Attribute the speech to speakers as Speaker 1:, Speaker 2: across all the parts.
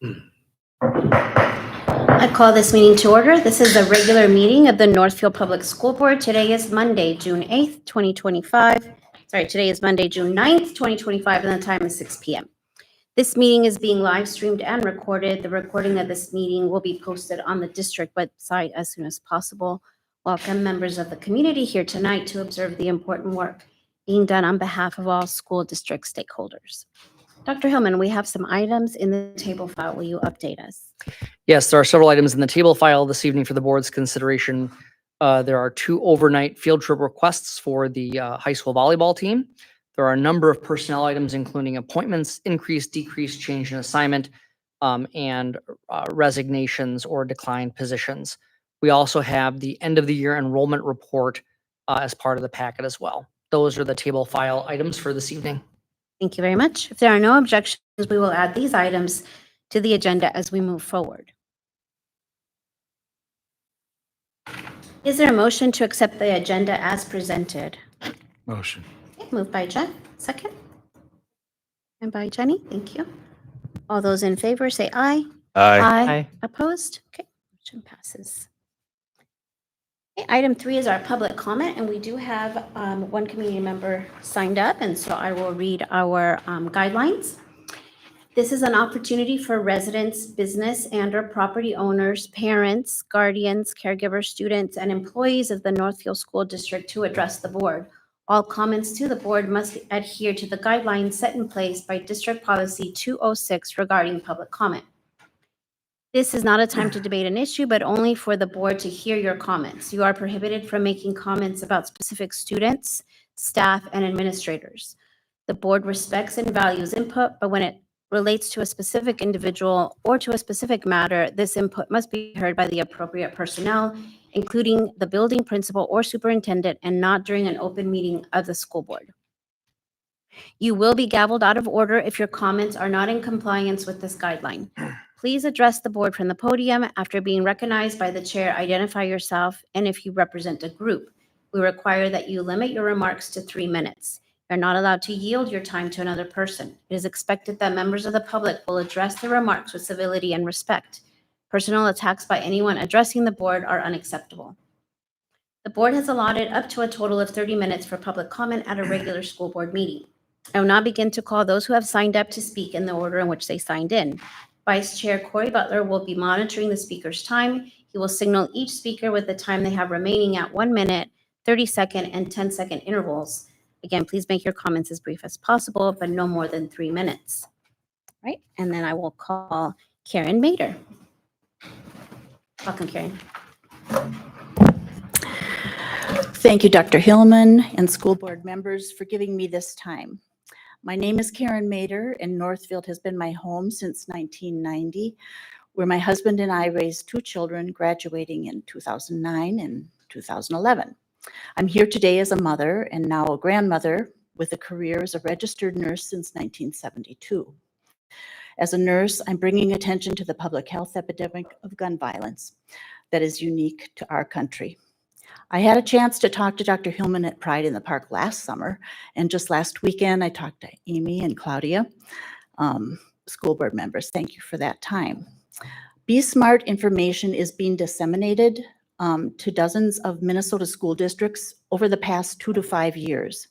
Speaker 1: I call this meeting to order. This is a regular meeting of the Northfield Public School Board. Today is Monday, June 8th, 2025. Today is Monday, June 9th, 2025, and the time is 6 p.m. This meeting is being live streamed and recorded. The recording of this meeting will be posted on the district website as soon as possible. Welcome members of the community here tonight to observe the important work being done on behalf of all school district stakeholders. Dr. Hillman, we have some items in the table file. Will you update us?
Speaker 2: Yes, there are several items in the table file this evening for the board's consideration. There are 2 overnight field trip requests for the high school volleyball team. There are a number of personnel items, including appointments, increase, decrease, change in assignment, and resignations or declined positions. We also have the end of the year enrollment report as part of the packet as well. Those are the table file items for this evening.
Speaker 1: Thank you very much. If there are no objections, we will add these items to the agenda as we move forward. Is there a motion to accept the agenda as presented?
Speaker 3: Motion.
Speaker 1: Okay, moved by Jen, second. And by Jenny, thank you. All those in favor say aye.
Speaker 3: Aye.
Speaker 1: Opposed? Okay, motion passes. Okay, item 3 is our public comment, and we do have one community member signed up, and so I will read our guidelines. This is an opportunity for residents, business and/or property owners, parents, guardians, caregivers, students, and employees of the Northfield School District to address the board. All comments to the board must adhere to the guidelines set in place by District Policy 206 regarding public comment. This is not a time to debate an issue, but only for the board to hear your comments. You are prohibited from making comments about specific students, staff, and administrators. The board respects and values input, but when it relates to a specific individual or to a specific matter, this input must be heard by the appropriate personnel, including the building principal or superintendent, and not during an open meeting of the school board. You will be gavelled out of order if your comments are not in compliance with this guideline. Please address the board from the podium. After being recognized by the chair, identify yourself, and if you represent a group, we require that you limit your remarks to 3 minutes. You're not allowed to yield your time to another person. It is expected that members of the public will address their remarks with civility and respect. Personal attacks by anyone addressing the board are unacceptable. The board has allotted up to a total of 30 minutes for public comment at a regular school board meeting. I will now begin to call those who have signed up to speak in the order in which they signed in. Vice Chair Corey Butler will be monitoring the speaker's time. He will signal each speaker with the time they have remaining at 1 minute, 30-second, and 10-second intervals. Again, please make your comments as brief as possible, but no more than 3 minutes. Right, and then I will call Karen Mader. Welcome, Karen.
Speaker 4: Thank you, Dr. Hillman and school board members for giving me this time. My name is Karen Mader, and Northfield has been my home since 1990, where my husband and I raised 2 children, graduating in 2009 and 2011. I'm here today as a mother and now a grandmother with a career as a registered nurse since 1972. As a nurse, I'm bringing attention to the public health epidemic of gun violence that is unique to our country. I had a chance to talk to Dr. Hillman at Pride in the Park last summer, and just last weekend I talked to Amy and Claudia, school board members. Thank you for that time. Be Smart information is being disseminated to dozens of Minnesota school districts over the past 2 to 5 years.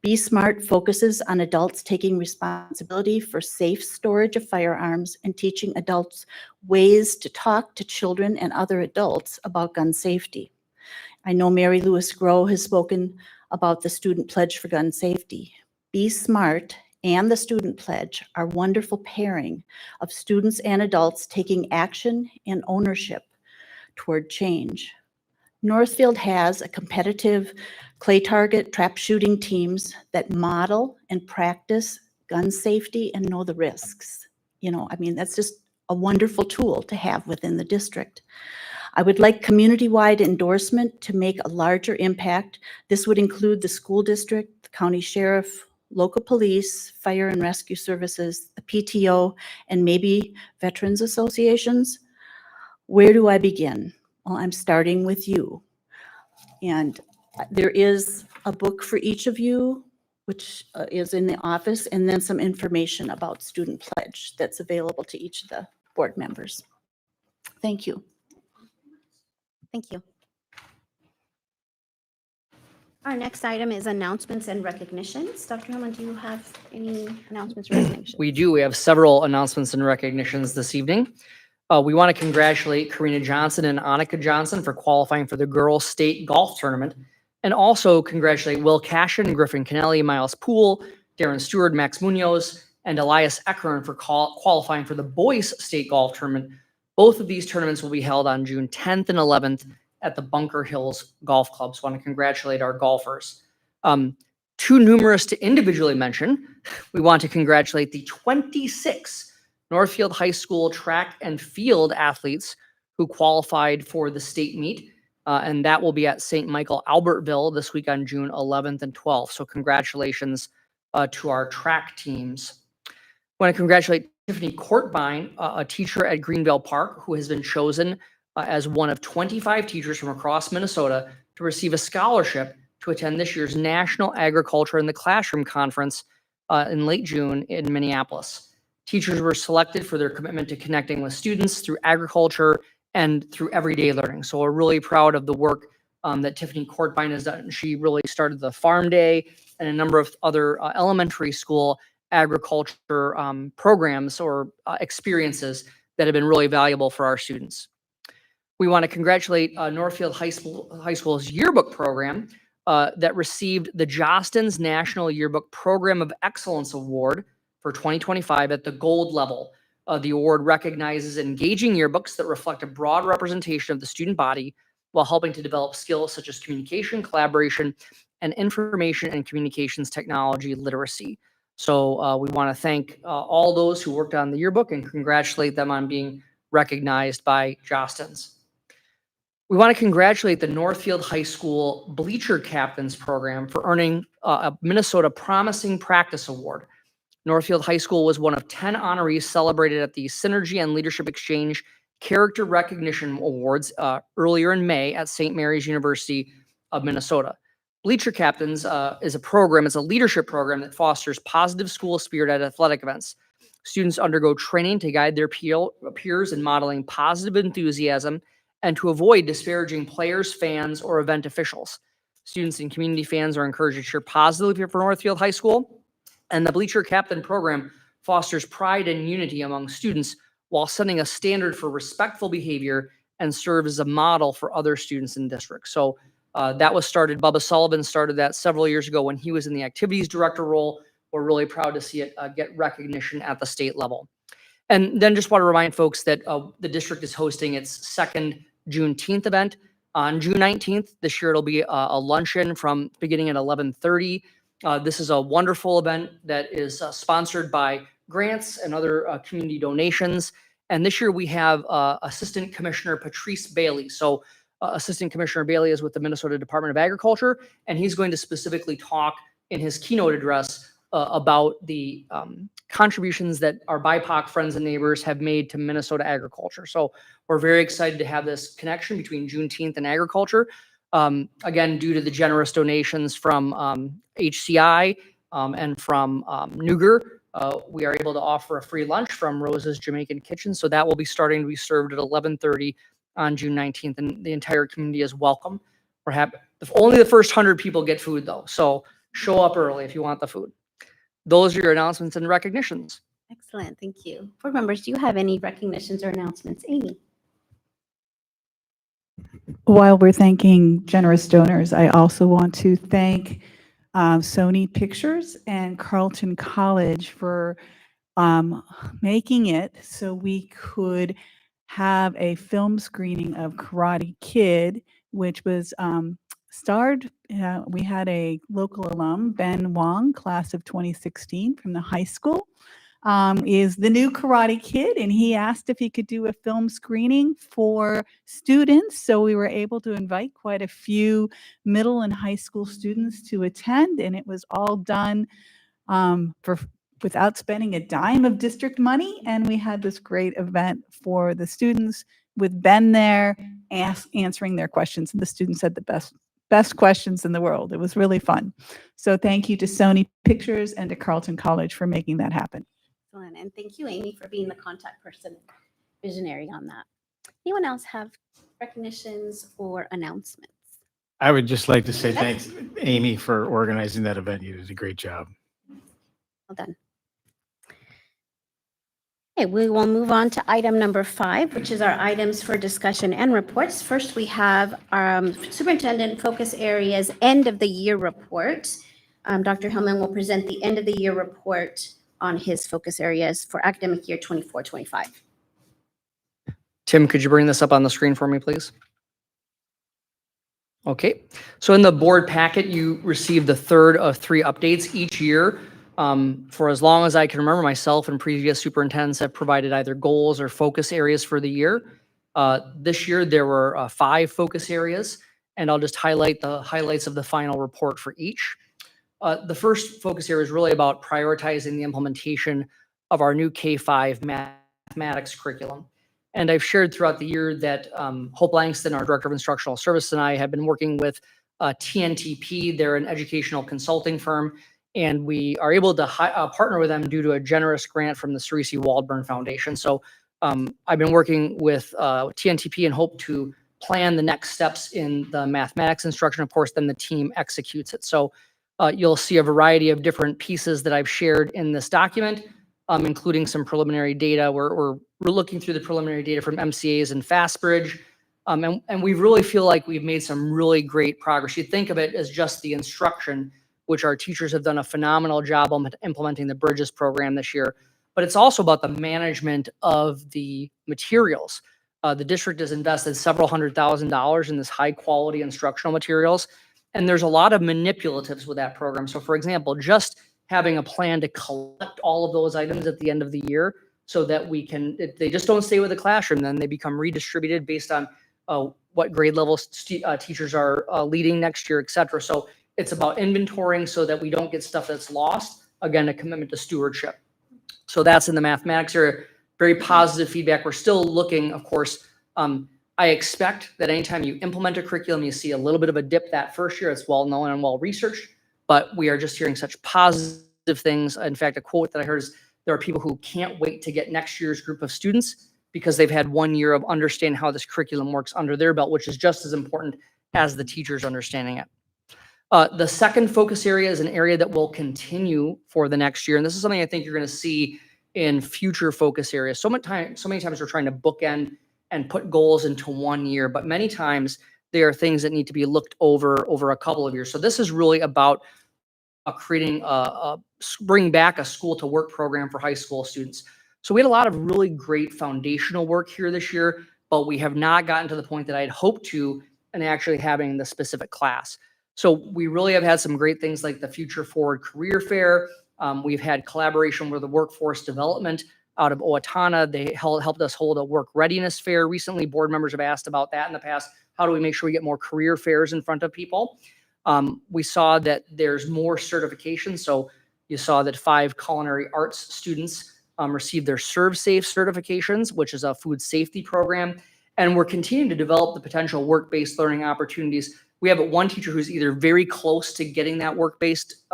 Speaker 4: Be Smart focuses on adults taking responsibility for safe storage of firearms and teaching adults ways to talk to children and other adults about gun safety. I know Mary Louise Groh has spoken about the Student Pledge for Gun Safety. Be Smart and the Student Pledge are wonderful pairing of students and adults taking action and ownership toward change. Northfield has a competitive clay target trap shooting teams that model and practice gun safety and know the risks. That's just a wonderful tool to have within the district. I would like community-wide endorsement to make a larger impact. This would include the school district, the county sheriff, local police, fire and rescue services, the PTO, and maybe veterans associations. Where do I begin? Well, I'm starting with you. And there is a book for each of you, which is in the office, and then some information about Student Pledge that's available to each of the board members. Thank you.
Speaker 1: Thank you. Our next item is announcements and recognitions. Dr. Hillman, do you have any announcements or recognitions?
Speaker 2: We do. We have several announcements and recognitions this evening. We want to congratulate Karina Johnson and Annika Johnson for qualifying for the Girls State Golf Tournament, and also congratulate Will Cashin, Griffin Kennelly, Miles Poole, Darren Stewart, Max Munoz, and Elias Eckern for qualifying for the Boys State Golf Tournament. Both of these tournaments will be held on June 10th and 11th at the Bunker Hills Golf Club. So I want to congratulate our golfers. Too numerous to individually mention, we want to congratulate the 26 Northfield High School track and field athletes who qualified for the state meet. And that will be at St. Michael Albertville this week on June 11th and 12th. So congratulations to our track teams. I want to congratulate Tiffany Courtbine, a teacher at Greenville Park, who has been chosen as one of 25 teachers from across Minnesota to receive a scholarship to attend this year's National Agriculture in the Classroom Conference in late June in Minneapolis. Teachers were selected for their commitment to connecting with students through agriculture and through everyday learning. So we're really proud of the work that Tiffany Courtbine has done. She really started the Farm Day and a number of other elementary school agriculture programs or experiences that have been really valuable for our students. We want to congratulate Northfield High School's yearbook program that received the Jostens National Yearbook Program of Excellence Award for 2025 at the gold level. The award recognizes engaging yearbooks that reflect a broad representation of the student body while helping to develop skills such as communication, collaboration, and information and communications technology literacy. So we want to thank all those who worked on the yearbook and congratulate them on being recognized by Jostens. We want to congratulate the Northfield High School Bleacher Captains Program for earning a Minnesota Promising Practice Award. Northfield High School was one of 10 honorees celebrated at the Synergy and Leadership Exchange Character Recognition Awards earlier in May at St. Mary's University of Minnesota. Bleacher Captains is a leadership program that fosters positive school spirit at athletic events. Students undergo training to guide their peers in modeling positive enthusiasm and to avoid disparaging players, fans, or event officials. Students and community fans are encouraged to cheer positively for Northfield High School, and the Bleacher Captain program fosters pride and unity among students while setting a standard for respectful behavior and serves as a model for other students in district. So that was started, Bubba Sullivan started that several years ago when he was in the activities director role. We're really proud to see it get recognition at the state level. And then just want to remind folks that the district is hosting its second Juneteenth event on June 19th. This year it'll be a luncheon from beginning at 11:30. This is a wonderful event that is sponsored by grants and other community donations. And this year we have Assistant Commissioner Patrice Bailey. So Assistant Commissioner Bailey is with the Minnesota Department of Agriculture, and he's going to specifically talk in his keynote address about the contributions that our BIPOC friends and neighbors have made to Minnesota agriculture. So we're very excited to have this connection between Juneteenth and agriculture. Again, due to the generous donations from HCI and from Nuger, we are able to offer a free lunch from Rose's Jamaican Kitchen. So that will be starting to be served at 11:30 on June 19th, and the entire community is welcome. We're happy. Only the first 100 people get food though, so show up early if you want the food. Those are your announcements and recognitions.
Speaker 1: Excellent, thank you. Board members, do you have any recognitions or announcements? Amy?
Speaker 5: While we're thanking generous donors, I also want to thank Sony Pictures and Carleton College for making it so we could have a film screening of Karate Kid, which was starred. We had a local alum, Ben Wong, class of 2016 from the high school, is the new Karate Kid, and he asked if he could do a film screening for students. So we were able to invite quite a few middle and high school students to attend, and it was all done without spending a dime of district money. And we had this great event for the students with Ben there answering their questions, and the students had the best questions in the world. It was really fun. So thank you to Sony Pictures and to Carleton College for making that happen.
Speaker 1: Excellent, and thank you, Amy, for being the contact person. visionary on that. Anyone else have recognitions or announcements?
Speaker 3: I would just like to say thanks, Amy, for organizing that event. You did a great job.
Speaker 1: Well done. Okay, we will move on to item number 5, which is our items for discussion and reports. First, we have Superintendent Focus Areas End of the Year Report. Dr. Hillman will present the end of the year report on his focus areas for academic year 24-25.
Speaker 2: Tim, could you bring this up on the screen for me, please? Okay, so in the board packet, you received the third of 3 updates each year. For as long as I can remember, myself and previous superintendents have provided either goals or focus areas for the year. This year, there were 5 focus areas, and I'll just highlight the highlights of the final report for each. The first focus area is really about prioritizing the implementation of our new K-5 mathematics curriculum. And I've shared throughout the year that Hope Langston, our Director of Instructional Services, and I have been working with TNTP. They're an educational consulting firm, and we are able to partner with them due to a generous grant from the Cerisi Waldburn Foundation. So I've been working with TNTP and hope to plan the next steps in the mathematics instruction. Of course, then the team executes it. So you'll see a variety of different pieces that I've shared in this document, including some preliminary data. We're looking through the preliminary data from MCAs and Fastbridge, and we really feel like we've made some really great progress. You think of it as just the instruction, which our teachers have done a phenomenal job on implementing the Bridges program this year, but it's also about the management of the materials. The district has invested several $100,000 in this high quality instructional materials, and there's a lot of manipulatives with that program. So for example, just having a plan to collect all of those items at the end of the year so that we can, they just don't stay with the classroom, then they become redistributed based on what grade levels teachers are leading next year, et cetera. So it's about inventorying so that we don't get stuff that's lost. Again, a commitment to stewardship. So that's in the mathematics area. Very positive feedback. We're still looking, of course. I expect that anytime you implement a curriculum, you see a little bit of a dip that first year. It's well known and well researched, but we are just hearing such positive things. In fact, a quote that I heard is there are people who can't wait to get next year's group of students because they've had 1 year of understanding how this curriculum works under their belt, which is just as important as the teachers understanding it. The second focus area is an area that will continue for the next year. And this is something I think you're going to see in future focus areas. So many times we're trying to bookend and put goals into 1 year, but many times there are things that need to be looked over a couple of years. So this is really about creating bringing back a school to work program for high school students. So we had a lot of really great foundational work here this year, but we have not gotten to the point that I had hoped to in actually having the specific class. So we really have had some great things like the Future Forward Career Fair. We've had collaboration with the Workforce Development out of Owatonna. They helped us hold a work readiness fair recently. Board members have asked about that in the past. How do we make sure we get more career fairs in front of people? We saw that there's more certifications. So you saw that 5 culinary arts students received their ServSafe certifications, which is a food safety program. And we're continuing to develop the potential work-based learning opportunities. We have one teacher who's either very close to getting that work-based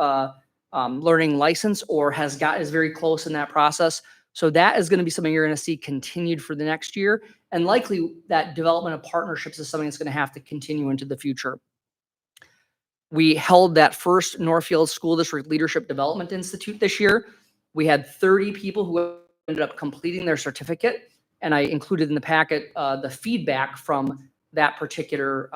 Speaker 2: learning license or is very close in that process. So that is going to be something you're going to see continued for the next year. And likely that development of partnerships is something that's going to have to continue into the future. We held that first Northfield School District Leadership Development Institute this year. We had 30 people who ended up completing their certificate. And I included in the packet the feedback from that particular,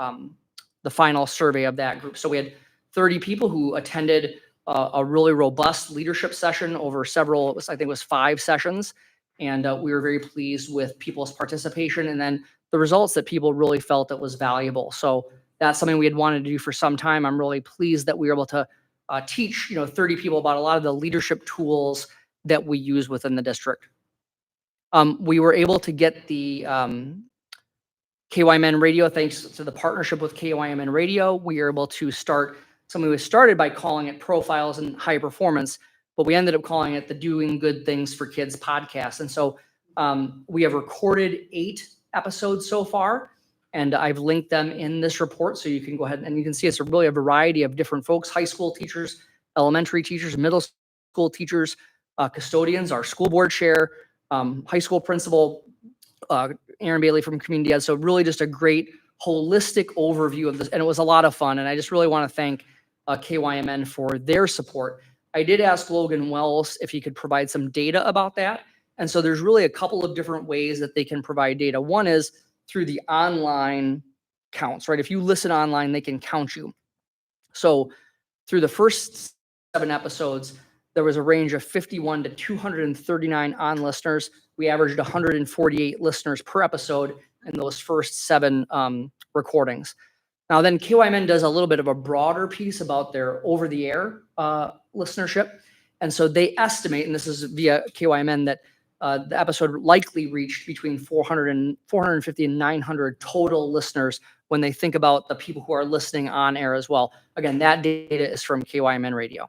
Speaker 2: the final survey of that group. So we had 30 people who attended a really robust leadership session over several, I think it was 5 sessions. And we were very pleased with people's participation and then the results that people really felt it was valuable. So that's something we had wanted to do for some time. I'm really pleased that we were able to teach 30 people about a lot of the leadership tools that we use within the district. We were able to get the KYMN radio, thanks to the partnership with KYMN radio. We were able to start something we started by calling it Profiles and High Performance, but we ended up calling it the Doing Good Things for Kids podcast. And so we have recorded 8 episodes so far, and I've linked them in this report. So you can go ahead and you can see it's really a variety of different folks, high school teachers, elementary teachers, middle school teachers, custodians, our school board chair, high school principal, Aaron Bailey from Community Ed. So really just a great holistic overview of this. And it was a lot of fun. And I just really want to thank KYMN for their support. I did ask Logan Wells if he could provide some data about that. And so there's really a couple of different ways that they can provide data. One is through the online counts, right? If you listen online, they can count you. So through the first 7 episodes, there was a range of 51 to 239 on listeners. We averaged 148 listeners per episode in those first 7 recordings. Now then KYMN does a little bit of a broader piece about their over-the-air listenership. And so they estimate, and this is via KYMN, that the episode likely reached between 450 and 900 total listeners when they think about the people who are listening on air as well. Again, that data is from KYMN Radio.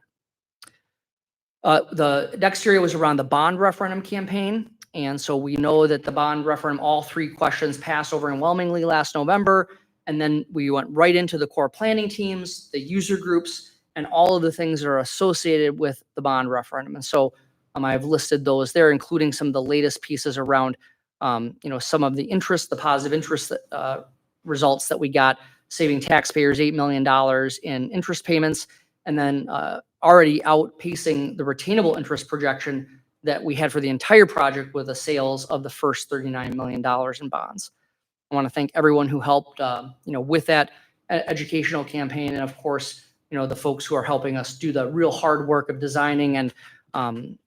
Speaker 2: The next area was around the bond referendum campaign. And so we know that the bond referendum, all 3 questions passed overwhelmingly last November. And then we went right into the core planning teams, the user groups, and all of the things that are associated with the bond referendum. And so I've listed those there, including some of the latest pieces around, some of the interest, the positive interest results that we got, saving taxpayers $8 million in interest payments, and then already outpacing the retainable interest projection that we had for the entire project with the sales of the first $39 million in bonds. I want to thank everyone who helped, with that educational campaign, and of course, the folks who are helping us do the real hard work of designing and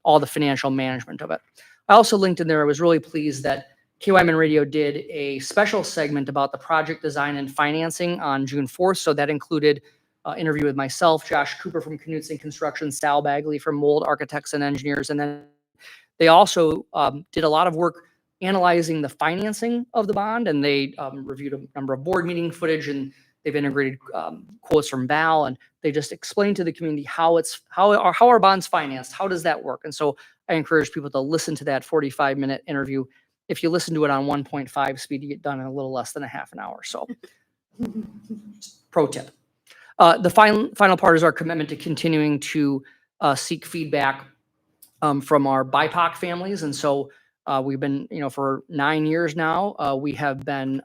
Speaker 2: all the financial management of it. I also linked in there, I was really pleased that KYMN Radio did a special segment about the project design and financing on June 4th. So that included an interview with myself, Josh Cooper from Knutson Construction, Sal Bagley from Mold Architects and Engineers. And then they also did a lot of work analyzing the financing of the bond, and they reviewed a number of board meeting footage, and they've integrated quotes from Val, and they just explained to the community how our bonds financed, how does that work. And so I encourage people to listen to that 45-minute interview. If you listen to it on 1.5 speed, you get done in a little less than a half an hour. So pro tip. The final part is our commitment to continuing to seek feedback from our BIPOC families. And so we've been, for 9 years now, we have been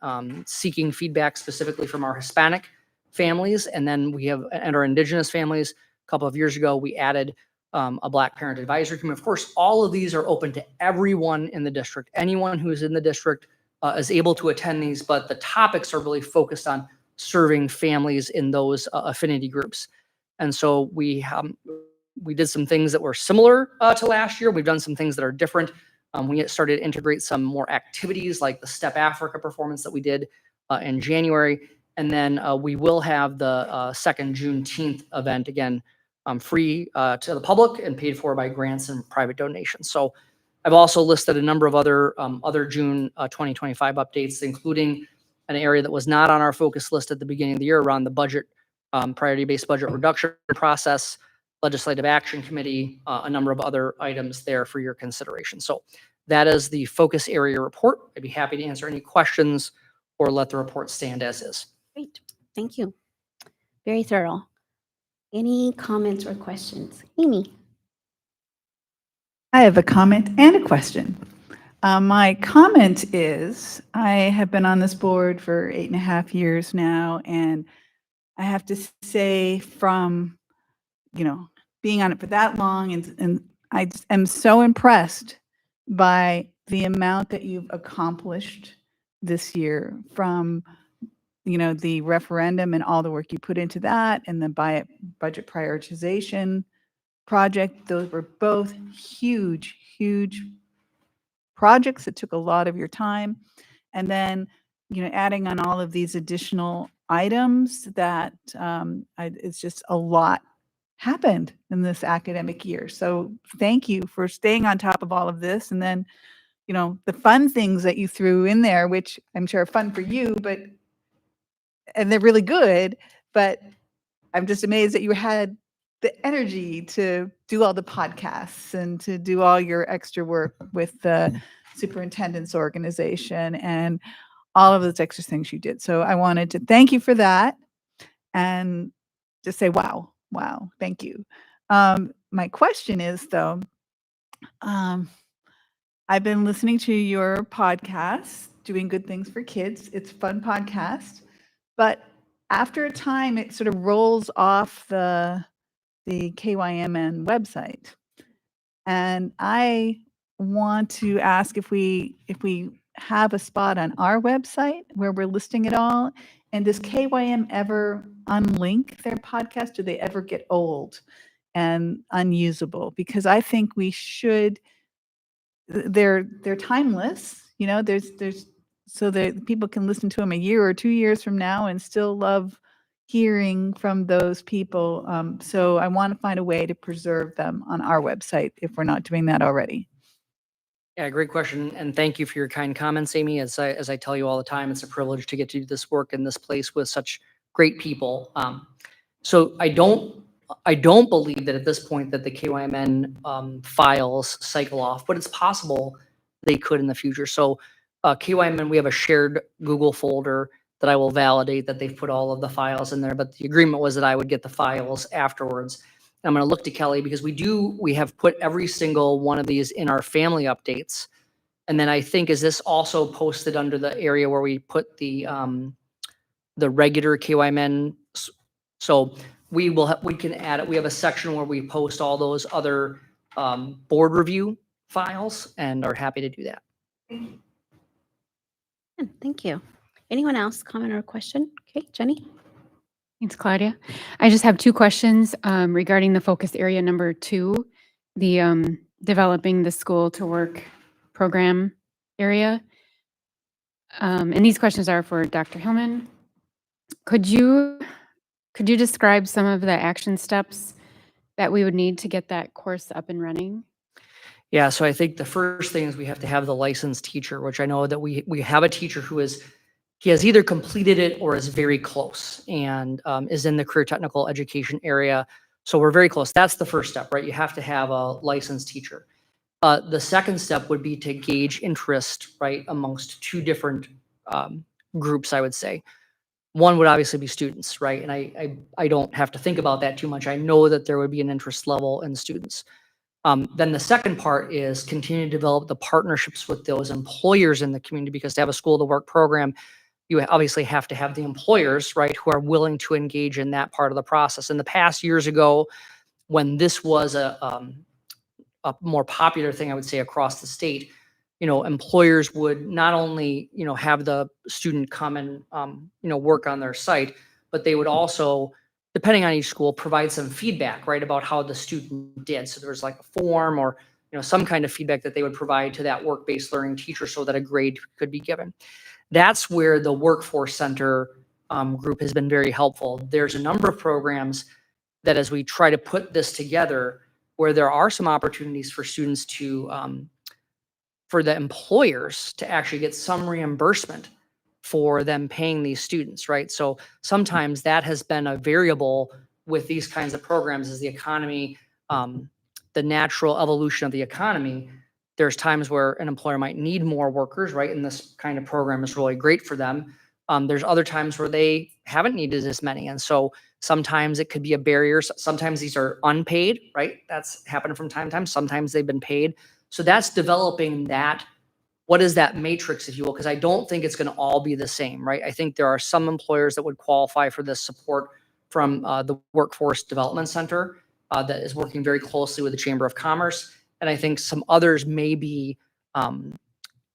Speaker 2: seeking feedback specifically from our Hispanic families. And then and our Indigenous families. A couple of years ago, we added a Black Parent Advisory Committee. Of course, all of these are open to everyone in the district. Anyone who's in the district is able to attend these, but the topics are really focused on serving families in those affinity groups. And so we did some things that were similar to last year. We've done some things that are different. We started to integrate some more activities like the Step Africa performance that we did in January. And then we will have the second Juneteenth event, again, free to the public and paid for by grants and private donations. So I've also listed a number of other June 2025 updates, including an area that was not on our focus list at the beginning of the year around the budget, priority-based budget reduction process, Legislative Action Committee, a number of other items there for your consideration. So that is the focus area report. I'd be happy to answer any questions or let the report stand as is.
Speaker 1: Great, thank you. Very thorough. Any comments or questions? Amy?
Speaker 5: I have a comment and a question. My comment is, I have been on this board for 8.5 years now, and I have to say from, being on it for that long, and I just am so impressed by the amount that you've accomplished this year from, the referendum and all the work you put into that, and the budget prioritization project. Those were both huge, huge projects that took a lot of your time. And then, adding on all of these additional items that it's just a lot happened in this academic year. So thank you for staying on top of all of this. And then, the fun things that you threw in there, which I'm sure are fun for you, and they're really good, but I'm just amazed that you had the energy to do all the podcasts and to do all your extra work with the superintendent's organization and all of those extra things you did. So I wanted to thank you for that and just say, wow, thank you. My question is though, I've been listening to your podcast, Doing Good Things for Kids. It's a fun podcast, but after a time, it sort of rolls off the KYMN website. And I want to ask if we have a spot on our website where we're listing it all. And does KYM ever unlink their podcast? Do they ever get old and unusable? Because I think we should. They're timeless. You know, there's so that people can listen to them a year or 2 years from now and still love hearing from those people. So I want to find a way to preserve them on our website if we're not doing that already.
Speaker 2: Yeah, great question, and thank you for your kind comments, Amy. As I tell you all the time, it's a privilege to get to do this work in this place with such great people. So I don't believe that at this point that the KYMN files cycle off, but it's possible they could in the future. So KYMN, we have a shared Google folder that I will validate that they've put all of the files in there, but the agreement was that I would get the files afterwards. I'm going to look to Kelly because we have put every single one of these in our family updates. And then I think, is this also posted under the area where we put the regular KYMN? So we can add it. We have a section where we post all those other board review files and are happy to do that.
Speaker 1: Thank you. Anyone else comment or question? Okay, Jenny?
Speaker 6: Thanks, Claudia. I just have two questions regarding the focus area number 2, the developing the school to work program area. And these questions are for Dr. Hillman. Could you describe some of the action steps that we would need to get that course up and running?
Speaker 2: Yeah, so I think the first thing is we have to have the licensed teacher, which I know that we have a teacher who he has either completed it or is very close and is in the career technical education area. So we're very close. That's the first step, right? You have to have a licensed teacher. The second step would be to gauge interest, right, amongst two different groups, I would say. One would obviously be students, right? And I don't have to think about that too much. I know that there would be an interest level in students. Then the second part is continue to develop the partnerships with those employers in the community, because to have a school to work program, you obviously have to have the employers, right, who are willing to engage in that part of the process. In the past, years ago, when this was a more popular thing, I would say, across the state, employers would not only, have the student come and, work on their site, but they would also, depending on each school, provide some feedback, right, about how the student did. So there was like a form or, some kind of feedback that they would provide to that work-based learning teacher so that a grade could be given. That's where the Workforce Center group has been very helpful. There's a number of programs that, as we try to put this together, where there are some opportunities for students to, for the employers to actually get some reimbursement for them paying these students, right? So sometimes that has been a variable with these kinds of programs as the economy, the natural evolution of the economy. There's times where an employer might need more workers, right? And this kind of program is really great for them. There's other times where they haven't needed as many. And so sometimes it could be a barrier. Sometimes these are unpaid, right? That's happened from time to time. Sometimes they've been paid. So that's developing that. What is that matrix, if you will? Because I don't think it's going to all be the same, right? I think there are some employers that would qualify for this support from the Workforce Development Center that is working very closely with the Chamber of Commerce. And I think some others may be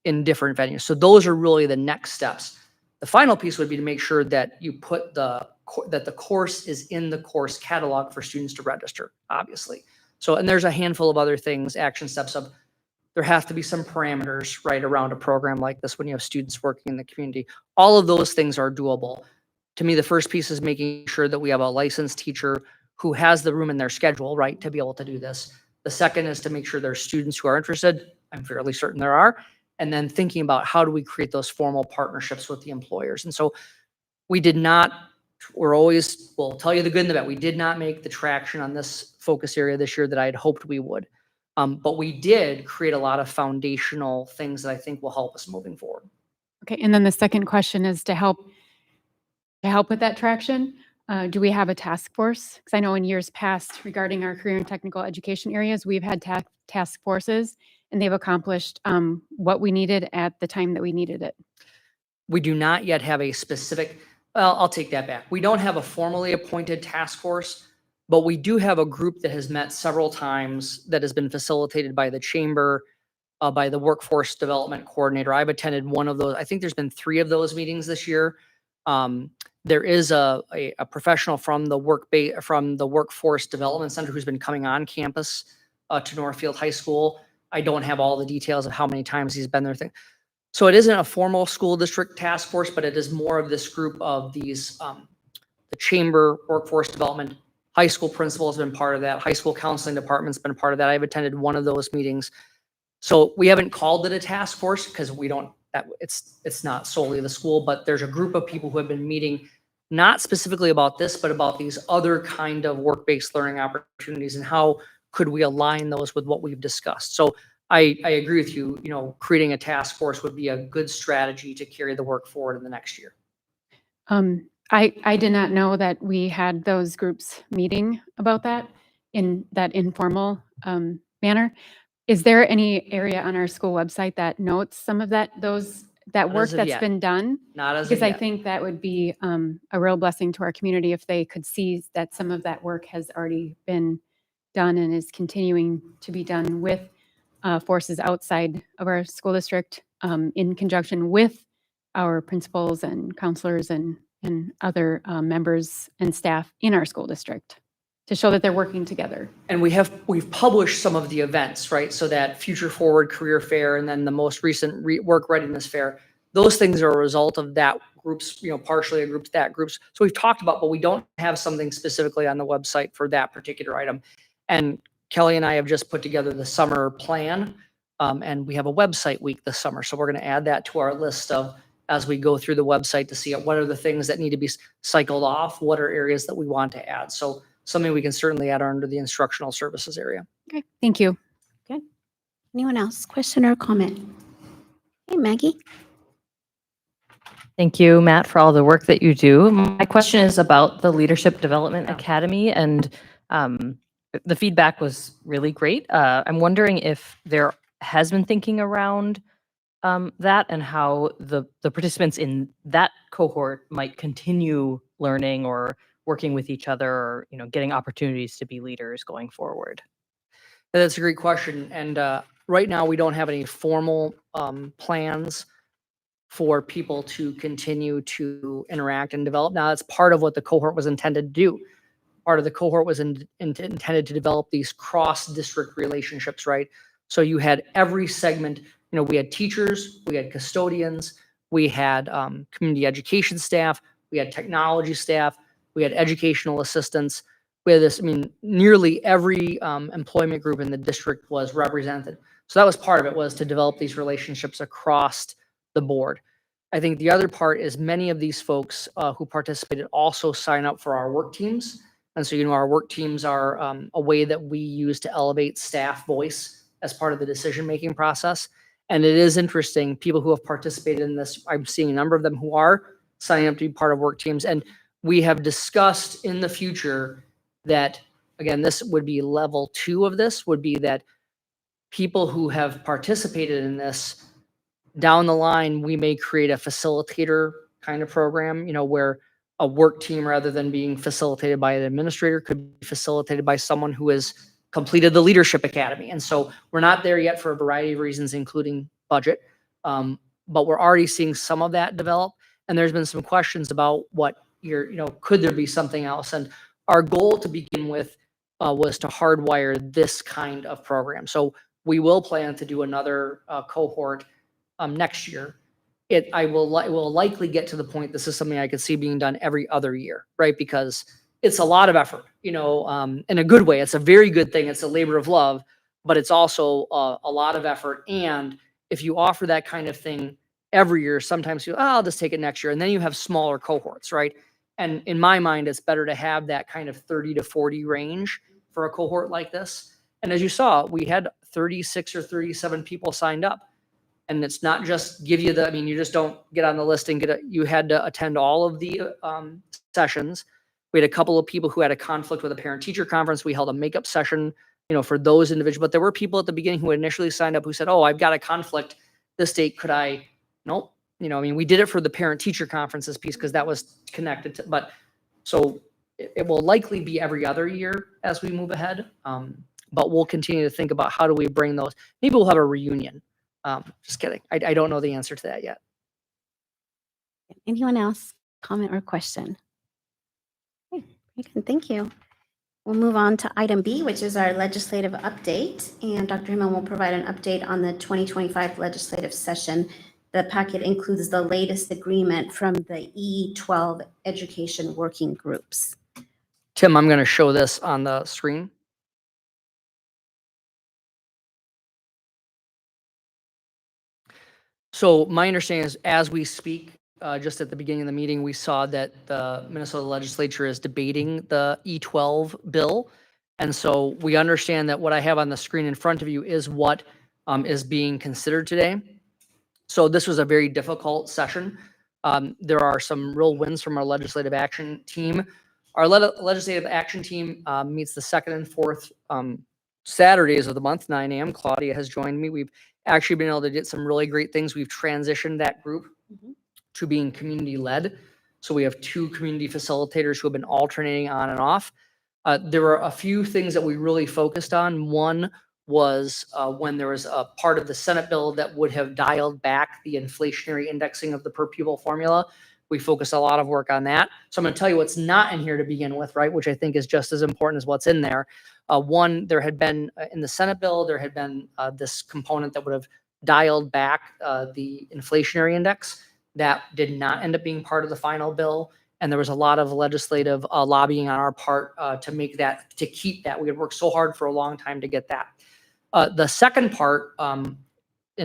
Speaker 2: in different venues. So those are really the next steps. The final piece would be to make sure that you put that the course is in the course catalog for students to register, obviously. So, and there's a handful of other things, action steps of, there have to be some parameters, right, around a program like this when you have students working in the community. All of those things are doable. To me, the first piece is making sure that we have a licensed teacher who has the room in their schedule, right, to be able to do this. The second is to make sure there's students who are interested. I'm fairly certain there are. And then thinking about how do we create those formal partnerships with the employers. And so we'll tell you the good and the bad. We did not make the traction on this focus area this year that I had hoped we would. But we did create a lot of foundational things that I think will help us moving forward.
Speaker 6: Okay, and then the second question is to help with that traction. Do we have a task force? Because I know in years past regarding our career and technical education areas, we've had task forces, and they've accomplished what we needed at the time that we needed it.
Speaker 2: We do not yet have a specific, well, I'll take that back. We don't have a formally appointed task force, but we do have a group that has met several times that has been facilitated by the chamber, by the workforce development coordinator. I've attended one of those. I think there's been 3 of those meetings this year. There is a professional from the workforce development center who's been coming on campus to Northfield High School. I don't have all the details of how many times he's been there. So it isn't a formal school district task force, but it is more of this group of these, the chamber, workforce development, high school principals have been part of that, high school counseling department's been part of that. I've attended one of those meetings. So we haven't called it a task force because we don't, it's not solely the school, but there's a group of people who have been meeting, not specifically about this, but about these other kind of work-based learning opportunities and how could we align those with what we've discussed. So I agree with you, creating a task force would be a good strategy to carry the work forward in the next year.
Speaker 6: I did not know that we had those groups meeting about that in that informal manner. Is there any area on our school website that notes some of that
Speaker 2: Not
Speaker 6: work
Speaker 2: as of
Speaker 6: that's
Speaker 2: yet.
Speaker 6: been done?
Speaker 2: Not as of
Speaker 6: Because I
Speaker 2: yet.
Speaker 6: think that would be a real blessing to our community if they could see that some of that work has already been done and is continuing to be done with forces outside of our school district in conjunction with our principals and counselors and other members and staff in our school district to show that they're working together.
Speaker 2: And we've published some of the events, right? So that Future Forward Career Fair and then the most recent Work Readiness Fair, those things are a result of that groups, partially a group to that groups. So we've talked about, but we don't have something specifically on the website for that particular item. And Kelly and I have just put together the summer plan, and we have a website week this summer. So we're going to add that to our list of, as we go through the website to see what are the things that need to be cycled off, what are areas that we want to add. So something we can certainly add under the instructional services area.
Speaker 6: Okay, thank you.
Speaker 1: Anyone else? Question or comment? Hey, Maggie.
Speaker 7: Thank you, Matt, for all the work that you do. My question is about the Leadership Development Academy, and the feedback was really great. I'm wondering if there has been thinking around that and how the participants in that cohort might continue learning or working with each other, or getting opportunities to be leaders going forward.
Speaker 2: That's a great question. And right now, we don't have any formal plans for people to continue to interact and develop. Now, that's part of what the cohort was intended to do. Part of the cohort was intended to develop these cross-district relationships, right? So you had every segment, we had teachers, we had custodians, we had community education staff, we had technology staff, we had educational assistants. We had nearly every employment group in the district was represented. So that was part of it, was to develop these relationships across the board. I think the other part is many of these folks who participated also sign up for our work teams. And so, our work teams are a way that we use to elevate staff voice as part of the decision-making process. And it is interesting, people who have participated in this, I'm seeing a number of them who are signing up to be part of work teams. And we have discussed in the future that, again, this would be level 2 of this, would be that people who have participated in this, down the line, we may create a facilitator kind of program, where a work team, rather than being facilitated by an administrator, could be facilitated by someone who has completed the Leadership Academy. And so we're not there yet for a variety of reasons, including budget. But we're already seeing some of that develop. And there's been some questions about could there be something else? And our goal to begin with was to hardwire this kind of program. So we will plan to do another cohort next year. It will likely get to the point, this is something I could see being done every other year, right? Because it's a lot of effort, in a good way. It's a very good thing. It's a labor of love, but it's also a lot of effort. And if you offer that kind of thing every year, sometimes I'll just take it next year. And then you have smaller cohorts, right? And in my mind, it's better to have that kind of 30 to 40 range for a cohort like this. And as you saw, we had 36 or 37 people signed up. And it's not just give you you just don't get on the list and you had to attend all of the sessions. We had a couple of people who had a conflict with a parent-teacher conference. We held a makeup session for those individuals. But there were people at the beginning who initially signed up who said, oh, I've got a conflict this date. Could I? Nope. We did it for the parent teacher conferences piece because that was connected to, but so it will likely be every other year as we move ahead. But we'll continue to think about how do we bring those. Maybe we'll have a reunion. Just kidding. I don't know the answer to that yet.
Speaker 1: Anyone else? Comment or question? Okay, very good. Thank you. We'll move on to item B, which is our legislative update. And Dr. Himmel will provide an update on the 2025 legislative session. The packet includes the latest agreement from the E12 education working groups.
Speaker 2: Tim, I'm going to show this on the screen. So my understanding is as we speak, just at the beginning of the meeting, we saw that the Minnesota legislature is debating the E12 bill. And so we understand that what I have on the screen in front of you is what is being considered today. So this was a very difficult session. There are some real wins from our legislative action team. Our legislative action team meets the second and fourth Saturdays of the month, 9 a.m. Claudia has joined me. We've actually been able to get some really great things. We've transitioned that group to being community led. So we have 2 community facilitators who have been alternating on and off. There were a few things that we really focused on. One was when there was a part of the Senate bill that would have dialed back the inflationary indexing of the per pupil formula. We focused a lot of work on that. So I'm going to tell you what's not in here to begin with, right? Which I think is just as important as what's in there. One, there had been in the Senate bill, there had been this component that would have dialed back the inflationary index. That did not end up being part of the final bill. And there was a lot of legislative lobbying on our part to keep that. We had worked so hard for a long time to get that. The second part, and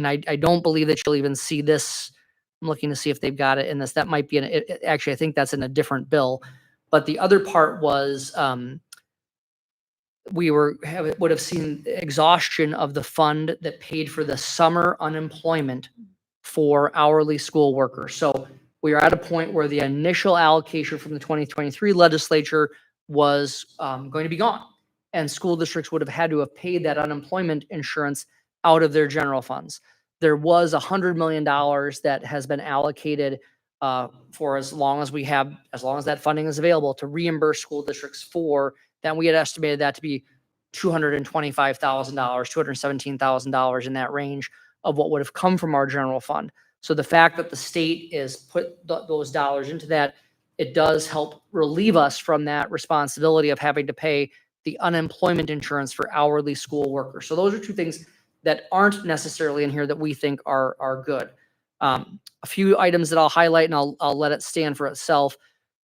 Speaker 2: I don't believe that you'll even see this. I'm looking to see if they've got it in this. That might be actually, I think that's in a different bill. But the other part was we would have seen exhaustion of the fund that paid for the summer unemployment for hourly school workers. So we are at a point where the initial allocation from the 2023 legislature was going to be gone. And school districts would have had to have paid that unemployment insurance out of their general funds. There was $100 million that has been allocated for as long as that funding is available to reimburse school districts for. Then we had estimated that to be $225,000, $217,000 in that range of what would have come from our general fund. So the fact that the state is put those dollars into that, it does help relieve us from that responsibility of having to pay the unemployment insurance for hourly school workers. So those are 2 things that aren't necessarily in here that we think are good. A few items that I'll highlight and I'll let it stand for itself.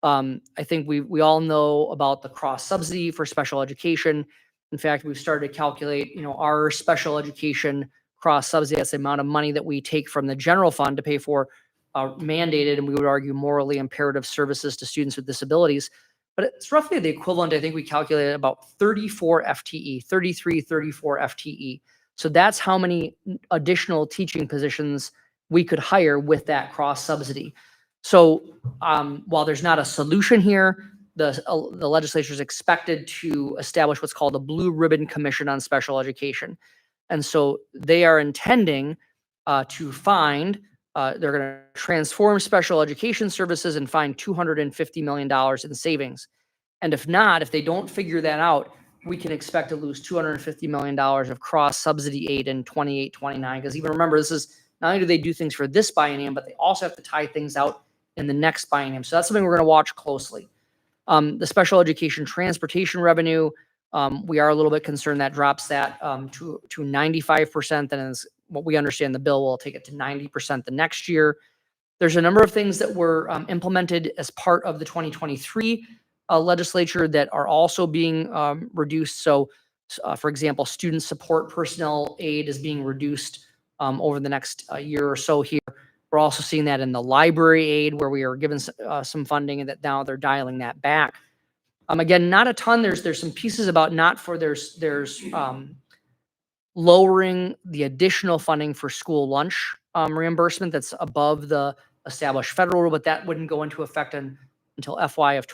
Speaker 2: I think we all know about the cross subsidy for special education. In fact, we've started to calculate, our special education cross subsidy. That's the amount of money that we take from the general fund to pay for mandated, and we would argue morally imperative services to students with disabilities. But it's roughly the equivalent, I think we calculated about 34 FTE, 34 FTE. So that's how many additional teaching positions we could hire with that cross subsidy. So while there's not a solution here, the legislature is expected to establish what's called a Blue Ribbon Commission on Special Education. And so they are intending to find, they're going to transform special education services and find $250 million in savings. And if they don't figure that out, we can expect to lose $250 million of cross subsidy aid in 28-29. Because even remember, this is not only do they do things for this biennium, but they also have to tie things out in the next biennium. So that's something we're going to watch closely. The special education transportation revenue, we are a little bit concerned that drops that to 95%. Then is what we understand the bill will take it to 90% the next year. There's a number of things that were implemented as part of the 2023 legislature that are also being reduced. So, for example, student support personnel aid is being reduced over the next year or so here. We're also seeing that in the library aid where we are given some funding and that now they're dialing that back. Again, not a ton. There's some pieces about there's lowering the additional funding for school lunch reimbursement that's above the established federal rule, but that wouldn't go into effect until FY of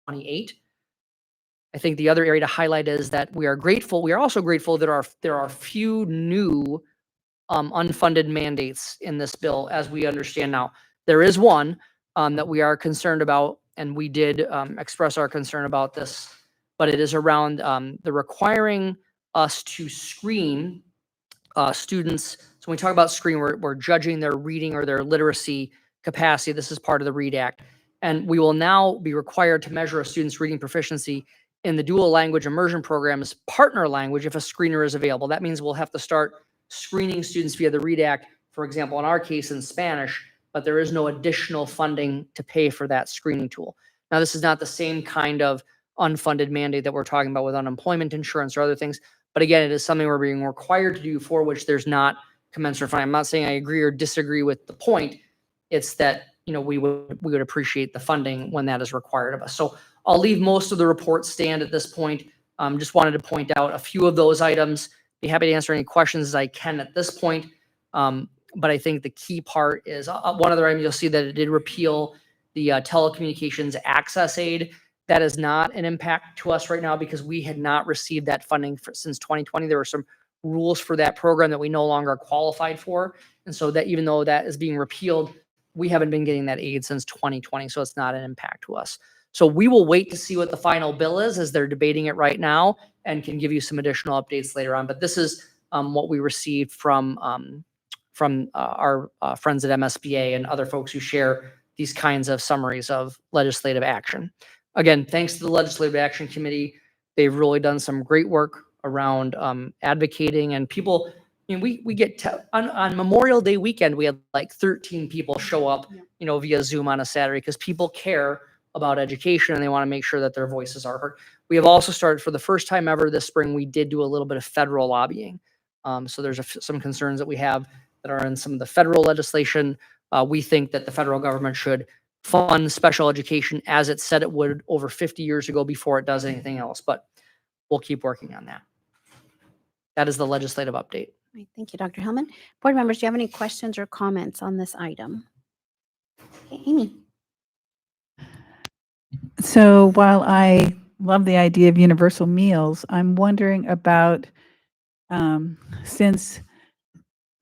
Speaker 2: 28. I think the other area to highlight is that we are grateful. We are also grateful that there are few new unfunded mandates in this bill, as we understand now. There is one that we are concerned about, and we did express our concern about this, but it is around the requiring us to screen students. So when we talk about screen, we're judging their reading or their literacy capacity. This is part of the READ Act. And we will now be required to measure a student's reading proficiency in the dual language immersion program's partner language if a screener is available. That means we'll have to start screening students via the READ Act, for example, in our case in Spanish, but there is no additional funding to pay for that screening tool. Now, this is not the same kind of unfunded mandate that we're talking about with unemployment insurance or other things. But again, it is something we're being required to do for which there's not commensurate funding. I'm not saying I agree or disagree with the point. It's that, we would appreciate the funding when that is required of us. So I'll leave most of the report stand at this point. Just wanted to point out a few of those items. Be happy to answer any questions as I can at this point. But I think the key part is one other item. You'll see that it did repeal the telecommunications access aid. That is not an impact to us right now because we had not received that funding since 2020. There were some rules for that program that we no longer qualified for. And so that even though that is being repealed, we haven't been getting that aid since 2020. So it's not an impact to us. So we will wait to see what the final bill is as they're debating it right now and can give you some additional updates later on. But this is what we received from our friends at MSBA and other folks who share these kinds of summaries of legislative action. Again, thanks to the Legislative Action Committee. They've really done some great work around advocating, and people, we get on Memorial Day weekend, we had like 13 people show up, via Zoom on a Saturday because people care about education and they want to make sure that their voices are heard. We have also started for the first time ever this spring, we did do a little bit of federal lobbying. So there's some concerns that we have that are in some of the federal legislation. We think that the federal government should fund special education as it said it would over 50 years ago before it does anything else, but we'll keep working on that. That is the legislative update.
Speaker 1: Right, thank you, Dr. Hillman. Board members, do you have any questions or comments on this item? Okay, Amy.
Speaker 5: So while I love the idea of universal meals, I'm wondering about, since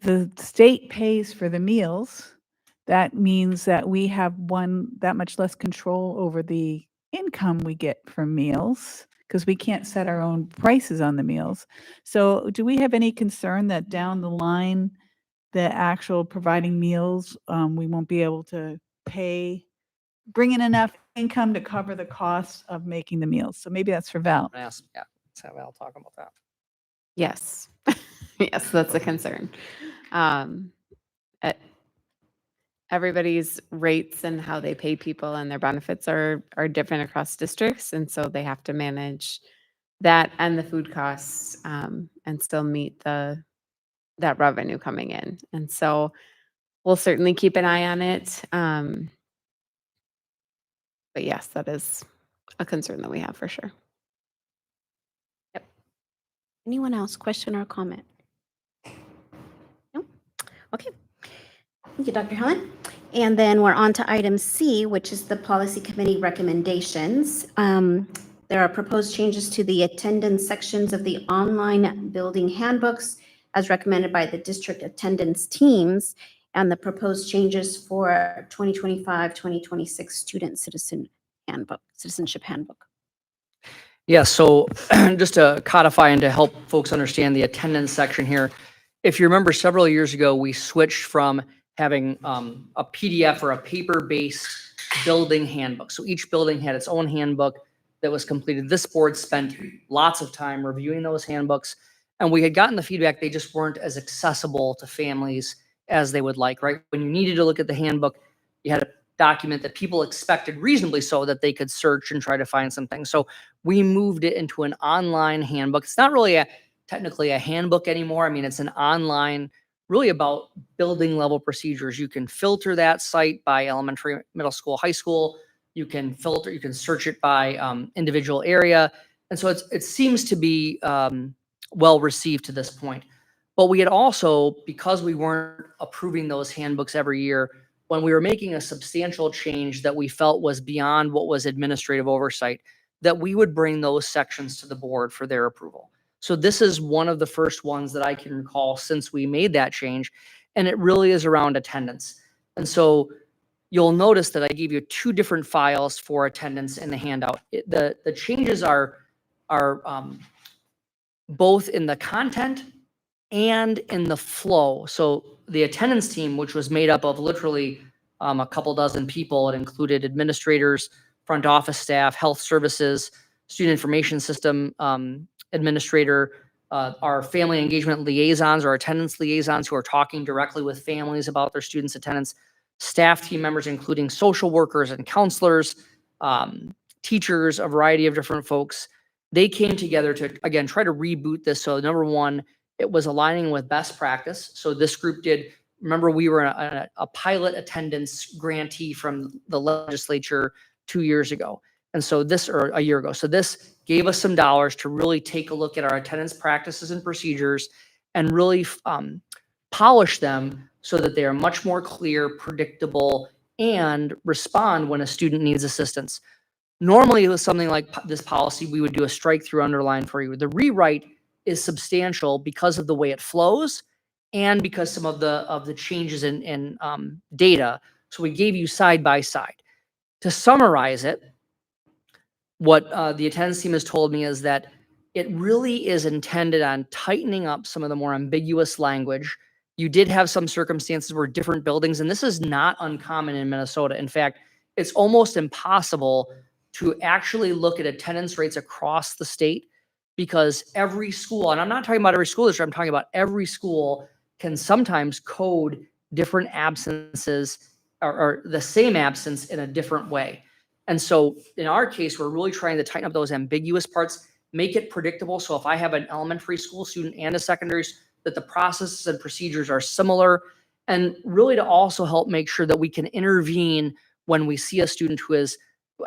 Speaker 5: the state pays for the meals, that means that we have that much less control over the income we get from meals because we can't set our own prices on the meals. So do we have any concern that down the line, the actual providing meals, we won't be able to bring in enough income to cover the costs of making the meals? So maybe that's for Val.
Speaker 2: Let's have Val talk about that.
Speaker 6: Yes. Yes, that's a concern. Everybody's rates and how they pay people and their benefits are different across districts. And so they have to manage that and the food costs and still meet that revenue coming in. And so we'll certainly keep an eye on it. But yes, that is a concern that we have for sure.
Speaker 1: Anyone else, question or comment? No? Okay. Thank you, Dr. Helen. And then we're on to item C, which is the policy committee recommendations. There are proposed changes to the attendance sections of the online building handbooks as recommended by the district attendance teams and the proposed changes for 2025-2026 student citizenship handbook.
Speaker 2: Yeah, so just to codify and to help folks understand the attendance section here, if you remember several years ago, we switched from having a PDF or a paper-based building handbook. So each building had its own handbook that was completed. This board spent lots of time reviewing those handbooks, and we had gotten the feedback they just weren't as accessible to families as they would like, right? When you needed to look at the handbook, you had a document that people expected reasonably so that they could search and try to find something. So we moved it into an online handbook. It's not really technically a handbook anymore. I mean, it's an online, really about building level procedures. You can filter that site by elementary, middle school, high school. You can search it by individual area. And so it seems to be well received to this point. But we had also, because we weren't approving those handbooks every year, when we were making a substantial change that we felt was beyond what was administrative oversight, that we would bring those sections to the board for their approval. So this is one of the first ones that I can recall since we made that change, and it really is around attendance. And so you'll notice that I gave you 2 different files for attendance in the handout. The changes are both in the content and in the flow. So the attendance team, which was made up of literally a couple dozen people, it included administrators, front office staff, health services, student information system administrator, our family engagement liaisons or attendance liaisons who are talking directly with families about their students' attendance, staff team members, including social workers and counselors, teachers, a variety of different folks. They came together to, again, try to reboot this. So number one, it was aligning with best practice. So this group did, remember we were a pilot attendance grantee from the legislature 2 years ago. And so this, or a year ago. So this gave us some dollars to really take a look at our attendance practices and procedures and really polish them so that they are much more clear, predictable, and respond when a student needs assistance. Normally, with something like this policy, we would do a strike through underline for you. The rewrite is substantial because of the way it flows and because some of the changes in data. So we gave you side by side. To summarize it, what the attendance team has told me is that it really is intended on tightening up some of the more ambiguous language. You did have some circumstances where different buildings, and this is not uncommon in Minnesota. In fact, it's almost impossible to actually look at attendance rates across the state because every school, and I'm not talking about every school district, I'm talking about every school can sometimes code different absences or the same absence in a different way. And so in our case, we're really trying to tighten up those ambiguous parts, make it predictable. So if I have an elementary school student and a secondary, that the processes and procedures are similar, and really to also help make sure that we can intervene when we see a student who is,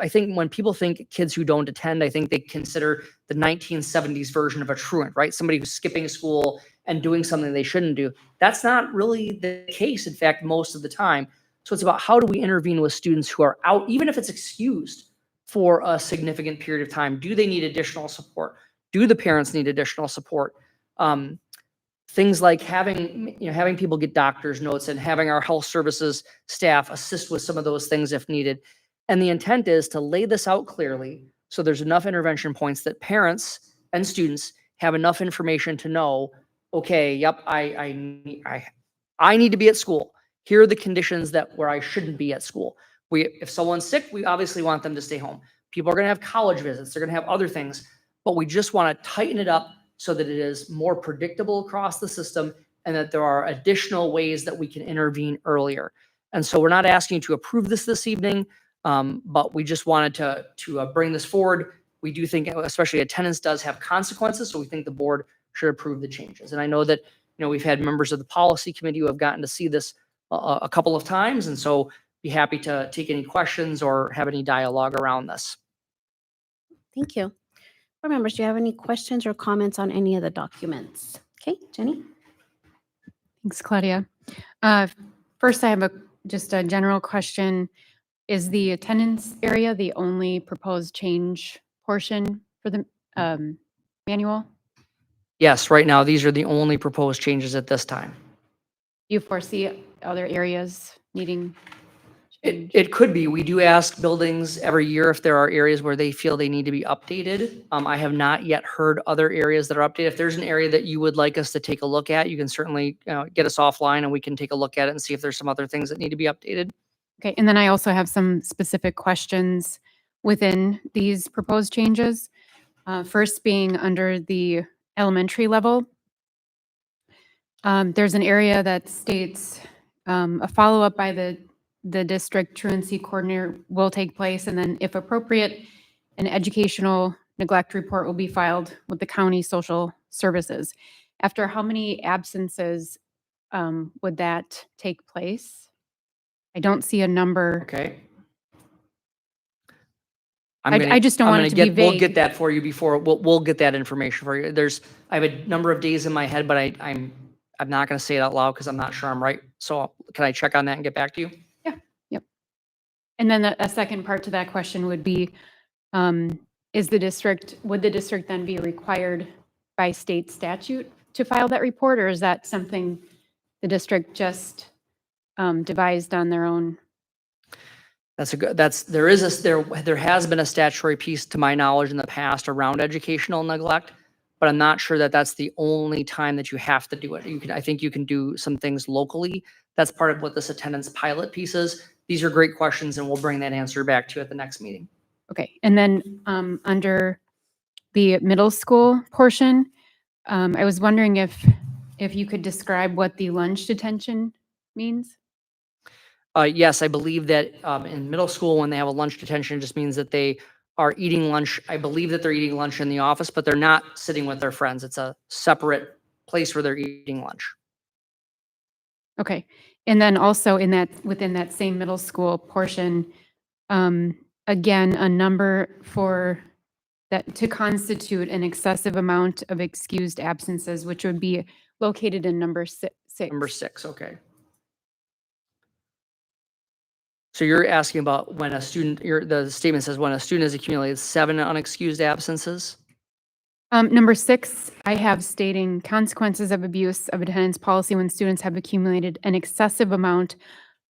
Speaker 2: I think when people think kids who don't attend, I think they consider the 1970s version of a truant, right? Somebody who's skipping school and doing something they shouldn't do. That's not really the case, in fact, most of the time. So it's about how do we intervene with students who are out, even if it's excused for a significant period of time. Do they need additional support? Do the parents need additional support? Things like having people get doctor's notes and having our health services staff assist with some of those things if needed. And the intent is to lay this out clearly so there's enough intervention points that parents and students have enough information to know, okay, yep, I need to be at school. Here are the conditions where I shouldn't be at school. If someone's sick, we obviously want them to stay home. People are going to have college visits. They're going to have other things, but we just want to tighten it up so that it is more predictable across the system and that there are additional ways that we can intervene earlier. And so we're not asking you to approve this evening, but we just wanted to bring this forward. We do think, especially attendance does have consequences, so we think the board should approve the changes. And I know that we've had members of the policy committee who have gotten to see this a couple of times, and so be happy to take any questions or have any dialogue around this.
Speaker 1: Thank you. Board members, do you have any questions or comments on any of the documents? Okay, Jenny?
Speaker 6: Thanks, Claudia. First, I have just a general question. Is the attendance area the only proposed change portion for the manual?
Speaker 2: Yes, right now, these are the only proposed changes at this time.
Speaker 6: Do you foresee other areas needing change?
Speaker 2: It could be. We do ask buildings every year if there are areas where they feel they need to be updated. I have not yet heard other areas that are updated. If there's an area that you would like us to take a look at, you can certainly get us offline and we can take a look at it and see if there's some other things that need to be updated.
Speaker 6: Okay, and then I also have some specific questions within these proposed changes. First being under the elementary level. There's an area that states a follow-up by the district truancy coordinator will take place, and then if appropriate, an educational neglect report will be filed with the county social services. After how many absences would that take place? I don't see a number.
Speaker 2: Okay.
Speaker 6: I just don't want it to be
Speaker 2: We'll
Speaker 6: vague.
Speaker 2: get that for you before, we'll get that information for you. I have a number of days in my head, but I'm not going to say it out loud because I'm not sure I'm right. So can I check on that and get back to you?
Speaker 6: Yeah, yep. And then a second part to that question would be, would the district then be required by state statute to file that report, or is that something the district just devised on their own?
Speaker 2: There has been a statutory piece to my knowledge in the past around educational neglect, but I'm not sure that that's the only time that you have to do it. I think you can do some things locally. That's part of what this attendance pilot piece is. These are great questions, and we'll bring that answer back to you at the next meeting.
Speaker 6: Okay, and then under the middle school portion, I was wondering if you could describe what the lunch detention means?
Speaker 2: Yes, I believe that in middle school, when they have a lunch detention, it just means that they are eating lunch. I believe that they're eating lunch in the office, but they're not sitting with their friends. It's a separate place where they're eating lunch.
Speaker 6: Okay, and then also within that same middle school portion, again, a number for that to constitute an excessive amount of excused absences, which would be located in number six.
Speaker 2: Number 6, okay. So you're asking about when a student, the statement says when a student has accumulated 7 unexcused absences?
Speaker 6: Number 6, I have stating consequences of abuse of attendance policy when students have accumulated an excessive amount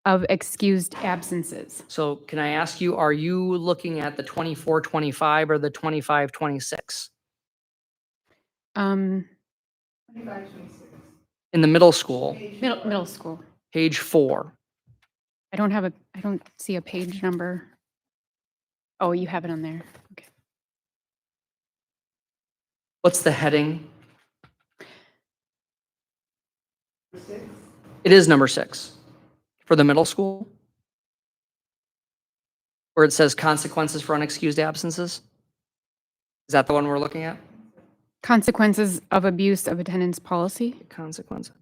Speaker 6: of excused absences.
Speaker 2: So can I ask you, are you looking at the 24-25 or the 25-26?
Speaker 6: Um,
Speaker 2: In the middle school,
Speaker 6: middle school.
Speaker 2: page 4.
Speaker 6: I don't see a page number. Oh, you have it on there. Okay.
Speaker 2: What's the heading? It is number 6 for the middle school, where it says consequences for unexcused absences. Is that the one we're looking at?
Speaker 6: Consequences of abuse of attendance policy.
Speaker 2: Consequences.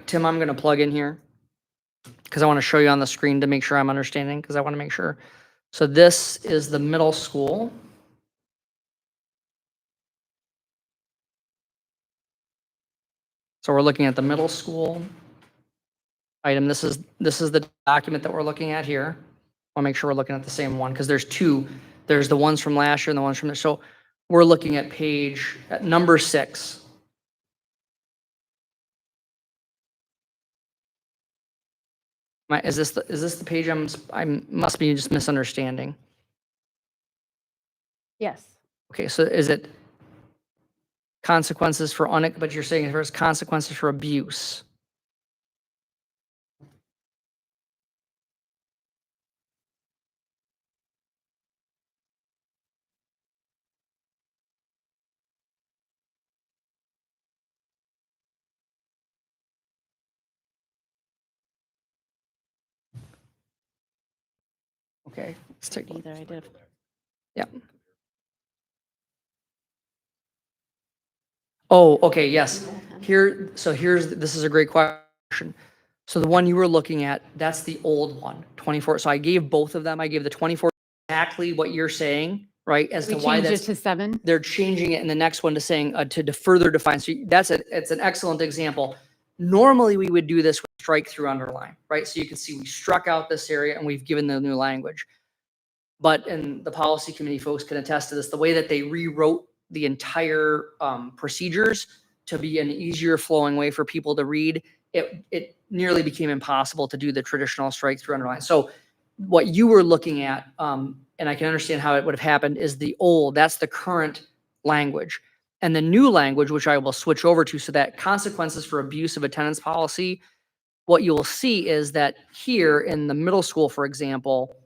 Speaker 2: Tim, I'm gonna plug in here because I want to show you on the screen to make sure I'm understanding, because I want to make sure. So this is the middle school. So we're looking at the middle school item. This is the document that we're looking at here. I'll make sure we're looking at the same one because there's 2. There's the ones from last year and the ones from this. So we're looking at number 6. Is this the page I must be just misunderstanding?
Speaker 6: Yes.
Speaker 2: Okay, so is it consequences for but you're saying there's consequences for abuse? Okay, let's take a look.
Speaker 4: Either I did.
Speaker 2: Yeah. Oh, okay, yes. This is a great question. So the one you were looking at, that's the old one, 24. So I gave both of them. I gave the 24 exactly what you're saying, right? As
Speaker 6: We
Speaker 2: to why
Speaker 6: changed it
Speaker 2: that's,
Speaker 6: to 7.
Speaker 2: they're changing it in the next one to saying, to further define. So it's an excellent example. Normally we would do this with strike through underline, right? So you can see we struck out this area and we've given the new language. But, and the policy committee folks can attest to this, the way that they rewrote the entire procedures to be an easier flowing way for people to read, it nearly became impossible to do the traditional strike through underline. So what you were looking at, and I can understand how it would have happened, is that's the current language. And the new language, which I will switch over to, so that consequences for abuse of attendance policy, what you will see is that here in the middle school, for example,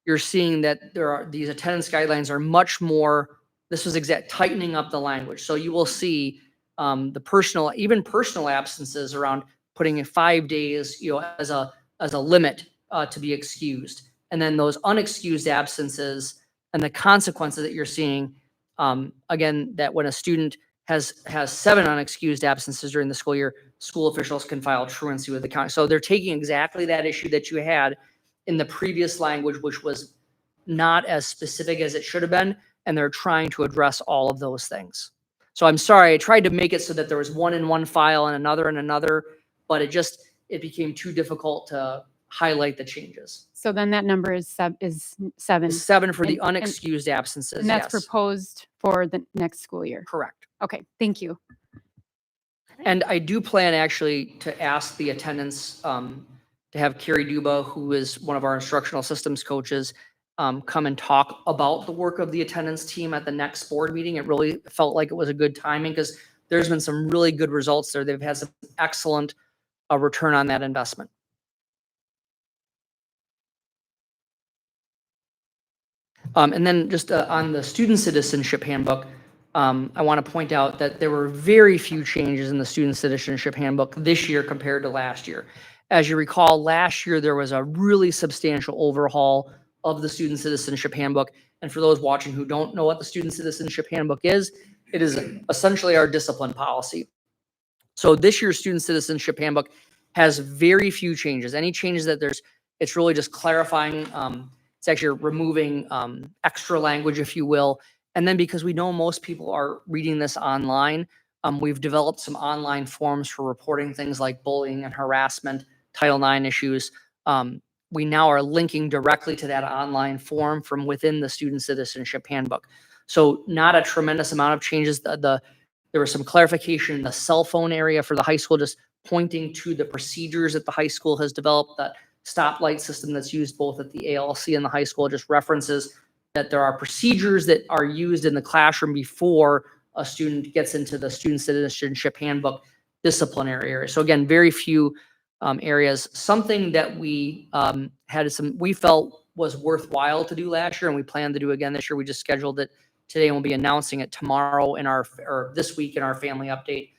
Speaker 2: you're seeing that these attendance guidelines are much more, this was tightening up the language. So you will see the even personal absences around putting in 5 days, as a limit to be excused. And then those unexcused absences and the consequences that you're seeing again, that when a student has 7 unexcused absences during the school year, school officials can file truancy with the county. So they're taking exactly that issue that you had in the previous language, which was not as specific as it should have been, and they're trying to address all of those things. So I'm sorry, I tried to make it so that there was one in one file and another, but it became too difficult to highlight the changes.
Speaker 6: So then that number is 7.
Speaker 2: It's 7 for the
Speaker 6: And-
Speaker 2: unexcused absences,
Speaker 6: And that's
Speaker 2: yes,
Speaker 6: proposed for the next school year.
Speaker 2: correct.
Speaker 6: Okay, thank you.
Speaker 2: And I do plan actually to ask the attendants, to have Carrie Duba, who is one of our instructional systems coaches, come and talk about the work of the attendance team at the next board meeting. It really felt like it was a good timing because there's been some really good results there. They've had some excellent return on that investment. And then just on the student citizenship handbook, I want to point out that there were very few changes in the student citizenship handbook this year compared to last year. As you recall, last year there was a really substantial overhaul of the student citizenship handbook. And for those watching who don't know what the student citizenship handbook is, it is essentially our discipline policy. So this year's student citizenship handbook has very few changes. Any changes that it's really just clarifying. It's actually removing extra language, if you will. And then because we know most people are reading this online, we've developed some online forms for reporting things like bullying and harassment, Title IX issues. We now are linking directly to that online form from within the student citizenship handbook. So not a tremendous amount of changes. There was some clarification in the cell phone area for the high school, just pointing to the procedures that the high school has developed, that stoplight system that's used both at the ALC and the high school. Just references that there are procedures that are used in the classroom before a student gets into the student citizenship handbook disciplinary area. So again, very few areas. Something that we we felt was worthwhile to do last year, and we plan to do again this year. We just scheduled it today, and we'll be announcing it tomorrow or this week in our family update.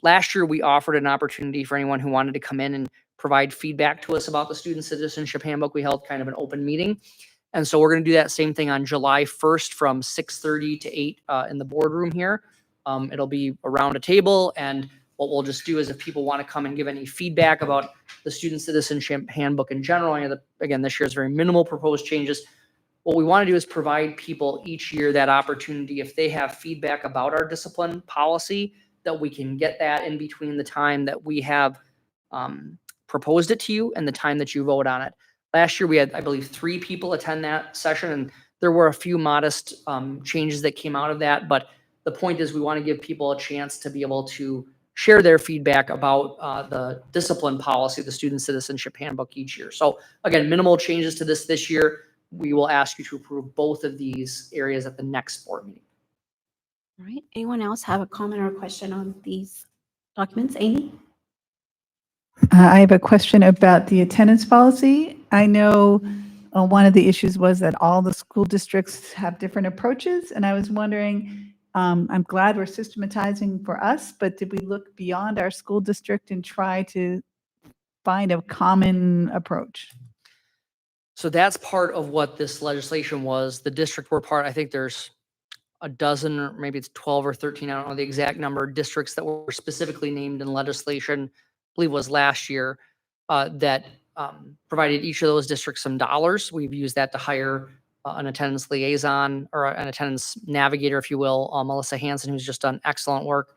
Speaker 2: Last year, we offered an opportunity for anyone who wanted to come in and provide feedback to us about the student citizenship handbook. We held kind of an open meeting. And so we're going to do that same thing on July 1st from 6:30 to 8 in the boardroom here. It'll be around a table, and what we'll just do is if people want to come and give any feedback about the student citizenship handbook in general, again, this year is very minimal proposed changes. What we want to do is provide people each year that opportunity, if they have feedback about our discipline policy, that we can get that in between the time that we have proposed it to you and the time that you vote on it. Last year, we had, I believe, 3 people attend that session, and there were a few modest changes that came out of that. But the point is we want to give people a chance to be able to share their feedback about the discipline policy, the student citizenship handbook each year. So again, minimal changes to this year. We will ask you to approve both of these areas at the next board meeting.
Speaker 1: All right. Anyone else have a comment or question on these documents? Amy?
Speaker 5: I have a question about the attendance policy. I know one of the issues was that all the school districts have different approaches, and I was wondering, I'm glad we're systematizing for us, but did we look beyond our school district and try to find a common approach?
Speaker 2: So that's part of what this legislation was. The district were part, I think there's a dozen, or maybe it's 12 or 13, I don't know the exact number, of districts that were specifically named in legislation, I believe was last year, that provided each of those districts some dollars. We've used that to hire an attendance liaison or an attendance navigator, if you will, Melissa Hansen, who's just done excellent work.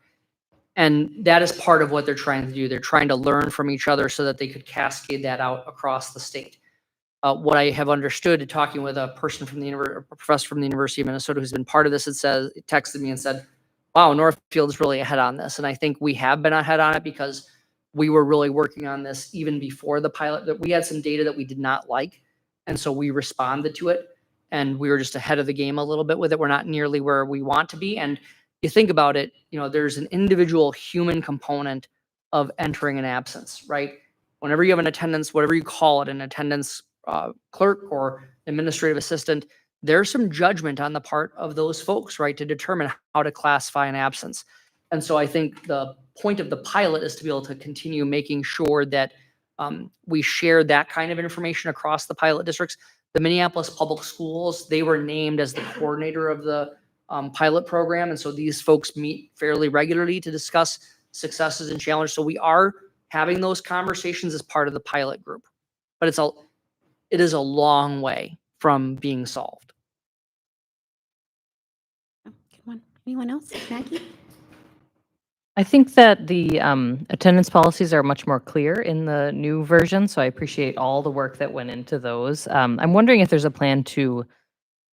Speaker 2: And that is part of what they're trying to do. They're trying to learn from each other so that they could cascade that out across the state. What I have understood, talking with a person from a professor from the University of Minnesota who's been part of this, it texted me and said, wow, Northfield's really ahead on this. And I think we have been ahead on it because we were really working on this even before the pilot. That we had some data that we did not like. And so we responded to it, and we were just ahead of the game a little bit with it. We're not nearly where we want to be. And you think about it, there's an individual human component of entering an absence, right? Whenever you have an attendance, whatever you call it, an attendance clerk or administrative assistant, there's some judgment on the part of those folks, right, to determine how to classify an absence. And so I think the point of the pilot is to be able to continue making sure that we share that kind of information across the pilot districts. The Minneapolis Public Schools, they were named as the coordinator of the pilot program. And so these folks meet fairly regularly to discuss successes and challenges. So we are having those conversations as part of the pilot group, but it is a long way from being solved.
Speaker 1: Good one. Anyone else? Maggie?
Speaker 7: I think that the attendance policies are much more clear in the new version, so I appreciate all the work that went into those. I'm wondering if there's a plan to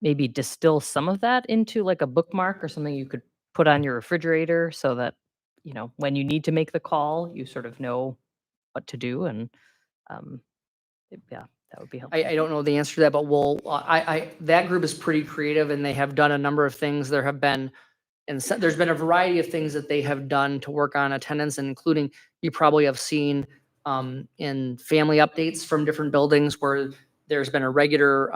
Speaker 7: maybe distill some of that into like a bookmark or something you could put on your refrigerator so that, you know, when you need to make the call, you sort of know what to do. And yeah, that would be helpful.
Speaker 2: I don't know the answer to that, but that group is pretty creative and they have done a number of things. There have been, and there's been a variety of things that they have done to work on attendance, and including, you probably have seen in family updates from different buildings where there's been a regular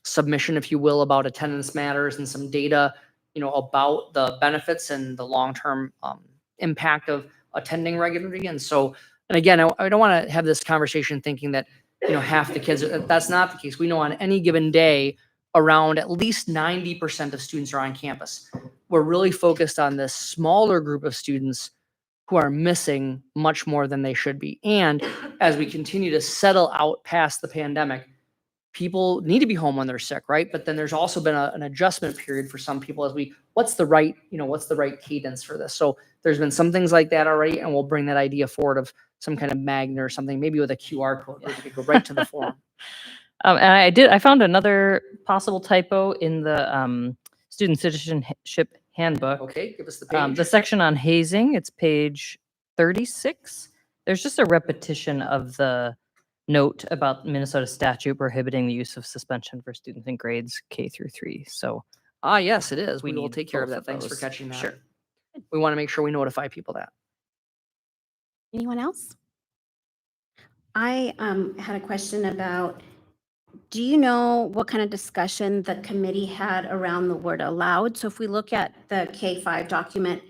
Speaker 2: submission, if you will, about attendance matters and some data, about the benefits and the long-term impact of attending regularly. And so, and again, I don't want to have this conversation thinking that, half the kids, that's not the case. We know on any given day, around at least 90% of students are on campus. We're really focused on this smaller group of students who are missing much more than they should be. And as we continue to settle out past the pandemic, people need to be home when they're sick, right? But then there's also been an adjustment period for some people as what's the right cadence for this? So there's been some things like that already, and we'll bring that idea forward of some kind of magnet or something, maybe with a QR code where you could go right to the form.
Speaker 7: And I found another possible typo in the student citizenship handbook.
Speaker 2: Okay, give us the page.
Speaker 7: The section on hazing, it's page 36. There's just a repetition of the note about Minnesota statute prohibiting the use of suspension for students in grades K through 3. So,
Speaker 2: yes, it is. We will
Speaker 7: need
Speaker 2: take care of
Speaker 7: both
Speaker 2: that.
Speaker 7: of
Speaker 2: Thanks for
Speaker 7: those.
Speaker 2: catching that.
Speaker 7: Sure.
Speaker 2: We want to make sure we notify people that.
Speaker 1: Anyone else? I had a question about, do you know what kind of discussion the committee had around the word allowed? So if we look at the K-5 document,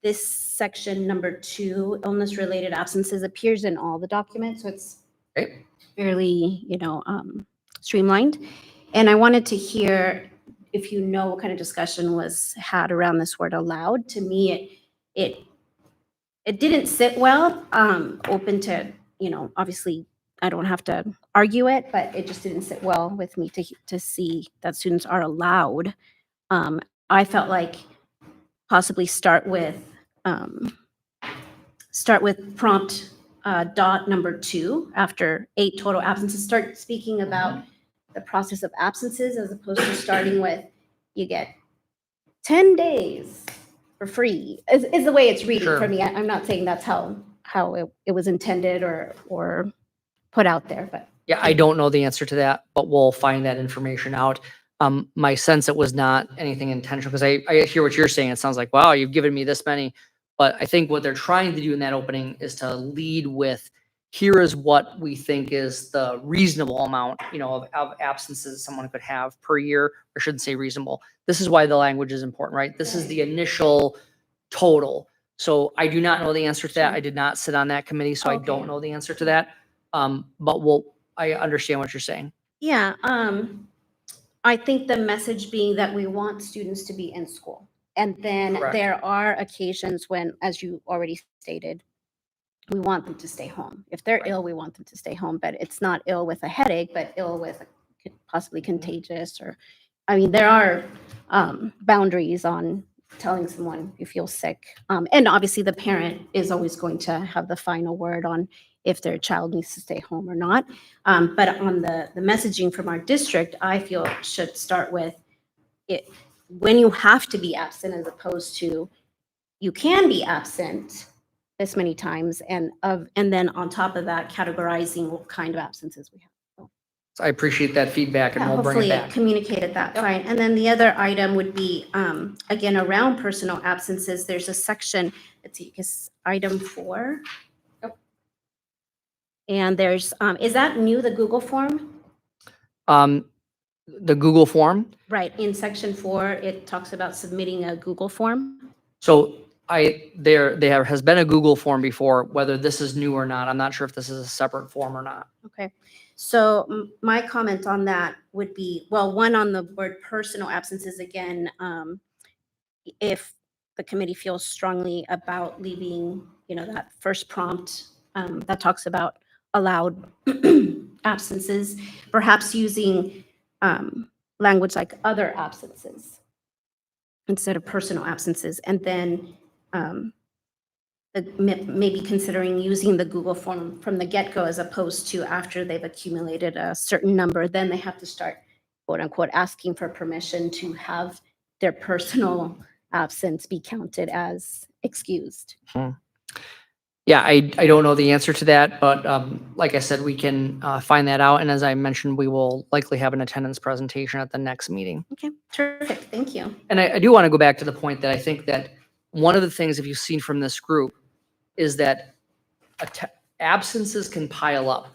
Speaker 1: this section number 2, illness-related absences, appears in all the documents, so it's
Speaker 2: Okay.
Speaker 1: fairly, streamlined. And I wanted to hear if you know what kind of discussion was had around this word allowed. To me, it didn't sit well, open to, obviously I don't have to argue it, but it just didn't sit well with me to see that students are allowed. I felt like possibly start with prompt dot number 2 after 8 total absences. Start speaking about the process of absences as opposed to starting with, you get 10 days for free is the way it's reading
Speaker 2: Sure.
Speaker 1: for me. I'm not saying that's how it was intended or put out there, but.
Speaker 2: Yeah, I don't know the answer to that, but we'll find that information out. My sense, it was not anything intentional, because I hear what you're saying. It sounds like, wow, you've given me this many. But I think what they're trying to do in that opening is to lead with, here is what we think is the reasonable amount, of absences someone could have per year. I shouldn't say reasonable. This is why the language is important, right? This is the initial total. So I do not know the answer to that. I did not sit on that committee, so I
Speaker 1: Okay.
Speaker 2: don't know the answer to that. But I understand what you're saying.
Speaker 1: Yeah, I think the message being that we want students to be in school. And then
Speaker 2: Correct.
Speaker 1: there are occasions when, as you already stated, we want them to stay home. If they're
Speaker 2: Right.
Speaker 1: ill, we want them to stay home, but it's not ill with a headache, but ill with possibly contagious there are boundaries on telling someone you feel sick. And obviously the parent is always going to have the final word on if their child needs to stay home or not. But on the messaging from our district, I feel should start with it when you have to be absent, as opposed to you can be absent this many times, and then on top of that, categorizing what kind of absences we have.
Speaker 2: So I appreciate that feedback, and
Speaker 1: Yeah,
Speaker 2: we'll bring
Speaker 1: hopefully
Speaker 2: it
Speaker 1: it
Speaker 2: back.
Speaker 1: communicated that fine. And then the other item would be, again, around personal absences, there's a section, let's see, it's item 4. And there's, is that new, the Google form?
Speaker 2: The Google form.
Speaker 1: Right, in section 4, it talks about submitting a Google form.
Speaker 2: So there has been a Google form before. Whether this is new or not, I'm not sure if this is a separate form or not.
Speaker 1: Okay, so my comment on that would be, well, one on the word personal absences again, if the committee feels strongly about leaving, that first prompt that talks about allowed absences, perhaps using language like other absences instead of personal absences, and then maybe considering using the Google form from the get-go as opposed to after they've accumulated a certain number, then they have to start, quote unquote, asking for permission to have their personal absence be counted as excused.
Speaker 2: Yeah, I don't know the answer to that, but like I said, we can find that out. And as I mentioned, we will likely have an attendance presentation at the next meeting.
Speaker 1: Okay, terrific, thank you.
Speaker 2: And I do want to go back to the point that I think that one of the things, if you've seen from this group, is that absences can pile up,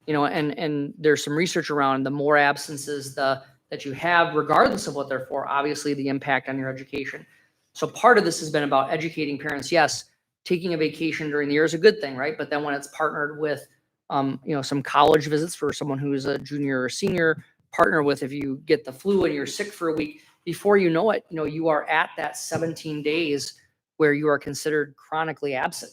Speaker 2: and there's some research around the more absences that you have, regardless of what they're for, obviously the impact on your education. So part of this has been about educating parents. Yes, taking a vacation during the year is a good thing, right? But then when it's partnered with, some college visits for someone who's a junior or senior, partner with if you get the flu and you're sick for a week, before you know it, you are at that 17 days where you are considered chronically absent.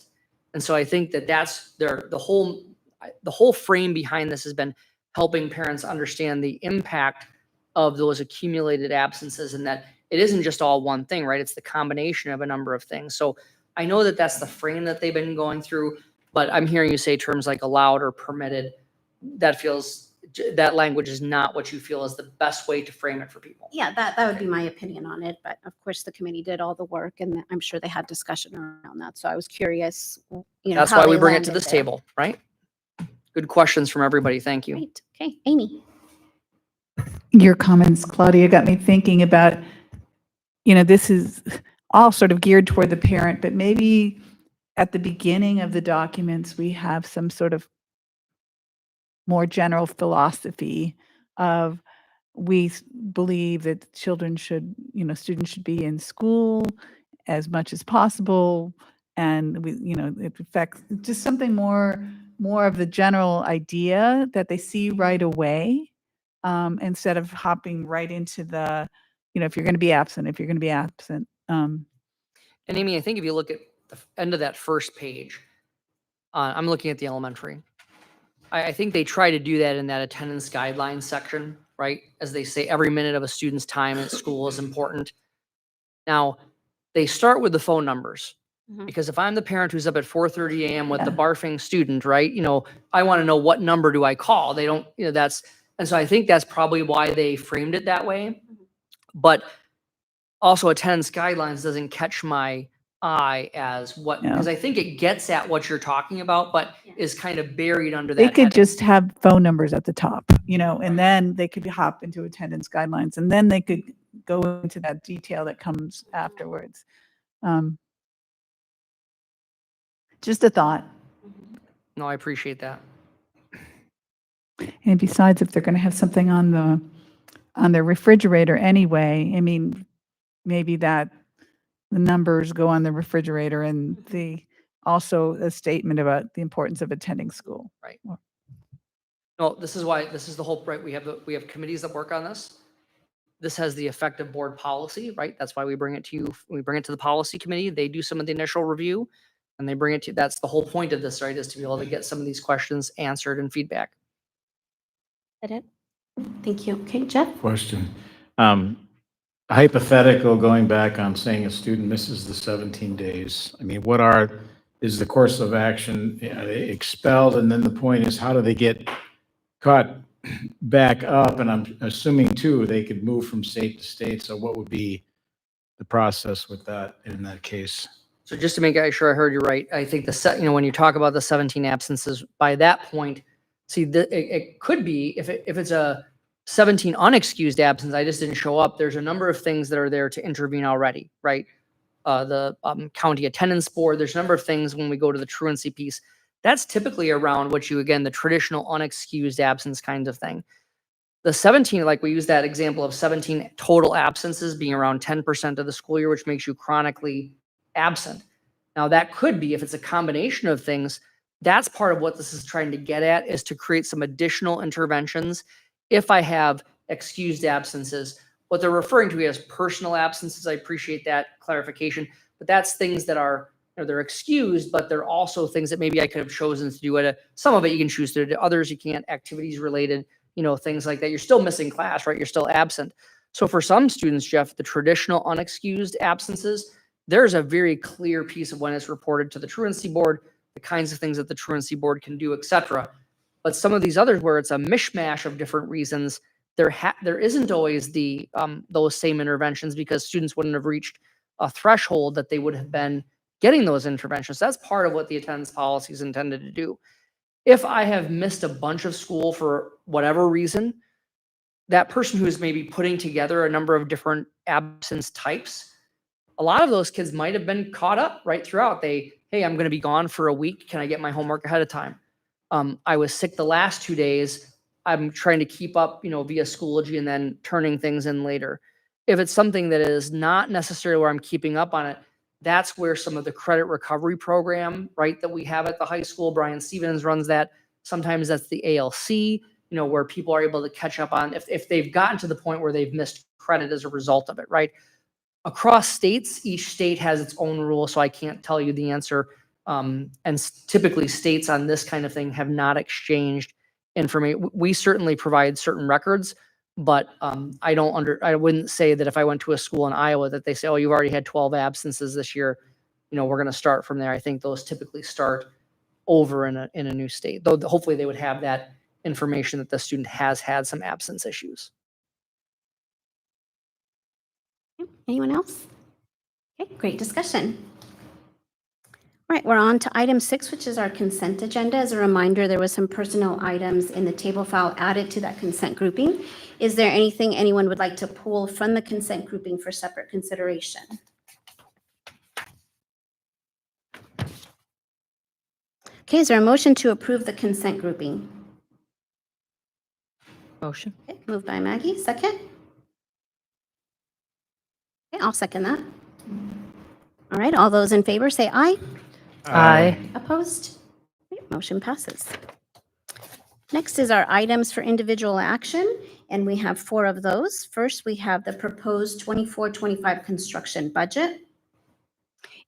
Speaker 2: And so I think that that's the whole frame behind this has been helping parents understand the impact of those accumulated absences, and that it isn't just all one thing, right? It's the combination of a number of things. So I know that that's the frame that they've been going through, but I'm hearing you say terms like allowed or permitted. That language is not what you feel is the best way to frame it for people.
Speaker 1: Yeah, that would be my opinion on it, but of course the committee did all the work and I'm sure they had discussion around that. So I was curious,
Speaker 2: That's
Speaker 1: how
Speaker 2: why we
Speaker 1: they
Speaker 2: bring it to
Speaker 1: landed
Speaker 2: this
Speaker 1: there.
Speaker 2: table, right? Good questions from everybody. Thank you.
Speaker 1: Great, okay, Amy.
Speaker 5: Your comments, Claudia, got me thinking about, this is all sort of geared toward the parent, but maybe at the beginning of the documents, we have some sort of more general philosophy of believe that children should, students should be in school as much as possible. And it affects just something more of the general idea that they see right away, instead of hopping right into the, if you're going to be absent, if you're going to be absent.
Speaker 2: And Amy, I think if you look at the end of that first page, I'm looking at the elementary. I think they try to do that in that attendance guidelines section, right? As they say, every minute of a student's time at school is important. Now, they start with the phone numbers.
Speaker 1: Mhm.
Speaker 2: Because if I'm the parent who's up at 4:30 a.m. with the
Speaker 5: Yeah.
Speaker 2: barfing student, right? I want to know what number do I call. They don't, and so I think that's probably why they framed it that way. But also attendance guidelines doesn't catch my eye as what,
Speaker 5: Yeah.
Speaker 2: because I think it gets at what you're talking about, but is kind of buried under that
Speaker 5: They could
Speaker 2: heading.
Speaker 5: just have phone numbers at the top, and then they could hop into attendance guidelines, and then they could go into that detail that comes afterwards. Just a thought.
Speaker 2: No, I appreciate that.
Speaker 5: And besides, if they're going to have something on the refrigerator anyway, I mean, maybe that the numbers go on the refrigerator, and also a statement about the importance of attending school.
Speaker 2: Right. No, this is the whole, right? We have committees that work on this. This has the effect of board policy, right? That's why we bring it to you. We bring it to the policy committee. They do some of the initial review and they bring it to, that's the whole point of this, right? Is to be able to get some of these questions answered and feedback.
Speaker 1: That it? Thank you. Okay, Jeff?
Speaker 3: Question. Hypothetical, going back on saying a student misses the 17 days. I mean, is the course of action, are they expelled? And then the point is, how do they get caught back up? And I'm assuming too, they could move from state to state. So what would be the process with that in that case?
Speaker 2: So just to make sure I heard you right, I think when you talk about the 17 absences, by that point, see, it could be, if it's a 17 unexcused absence, I just didn't show up, there's a number of things that are there to intervene already, right? The county attendance board, there's a number of things when we go to the truancy piece. That's typically around the traditional unexcused absence kind of thing. The 17, like we use that example of 17 total absences being around 10% of the school year, which makes you chronically absent. Now that could be, if it's a combination of things, that's part of what this is trying to get at, is to create some additional interventions. If I have excused absences, What they're referring to as personal absences, I appreciate that clarification, but that's things that are, they're excused, but they're also things that maybe I could have chosen to do some of it you can choose to do, others you can't, activities related, things like that. You're still missing class, right? You're still absent. So for some students, Jeff, the traditional unexcused absences, there's a very clear piece of when it's reported to the truancy board, the kinds of things that the truancy board can do, et cetera. But some of these others where it's a mishmash of different reasons, there isn't always those same interventions because students wouldn't have reached a threshold that they would have been getting those interventions. That's part of what the attendance policy is intended to do. If I have missed a bunch of school for whatever reason, that person who is maybe putting together a number of different absence types, a lot of those kids might have been caught up right throughout. Hey, I'm going to be gone for a week. Can I get my homework ahead of time? I was sick the last 2 days. I'm trying to keep up, via Schoology and then turning things in later. If it's something that is not necessarily where I'm keeping up on it, that's where some of the credit recovery program, right, that we have at the high school, Brian Stevens runs that. Sometimes that's the ALC, where people are able to catch up on if they've gotten to the point where they've missed credit as a result of it, right? Across states, each state has its own rule, so I can't tell you the answer. Typically states on this kind of thing have not exchanged information. We certainly provide certain records, but I wouldn't say that if I went to a school in Iowa that they say, oh, you've already had 12 absences this year, we're going to start from there. I think those typically start over in a new state, though hopefully they would have that information that the student has had some absence issues.
Speaker 1: Anyone else? Okay, great discussion. All right, we're on to item 6, which is our consent agenda. As a reminder, there was some personnel items in the table file added to that consent grouping. Is there anything anyone would like to pull from the consent grouping for separate consideration? Okay, is there a motion to approve the consent grouping?
Speaker 7: Motion.
Speaker 1: Okay, moved by Maggie, second? Okay, I'll second that. All right, all those in favor say aye.
Speaker 7: Aye.
Speaker 1: Opposed? Okay, motion passes. Next is our items for individual action, and we have 4 of those. First, we have the proposed 24-25 construction budget.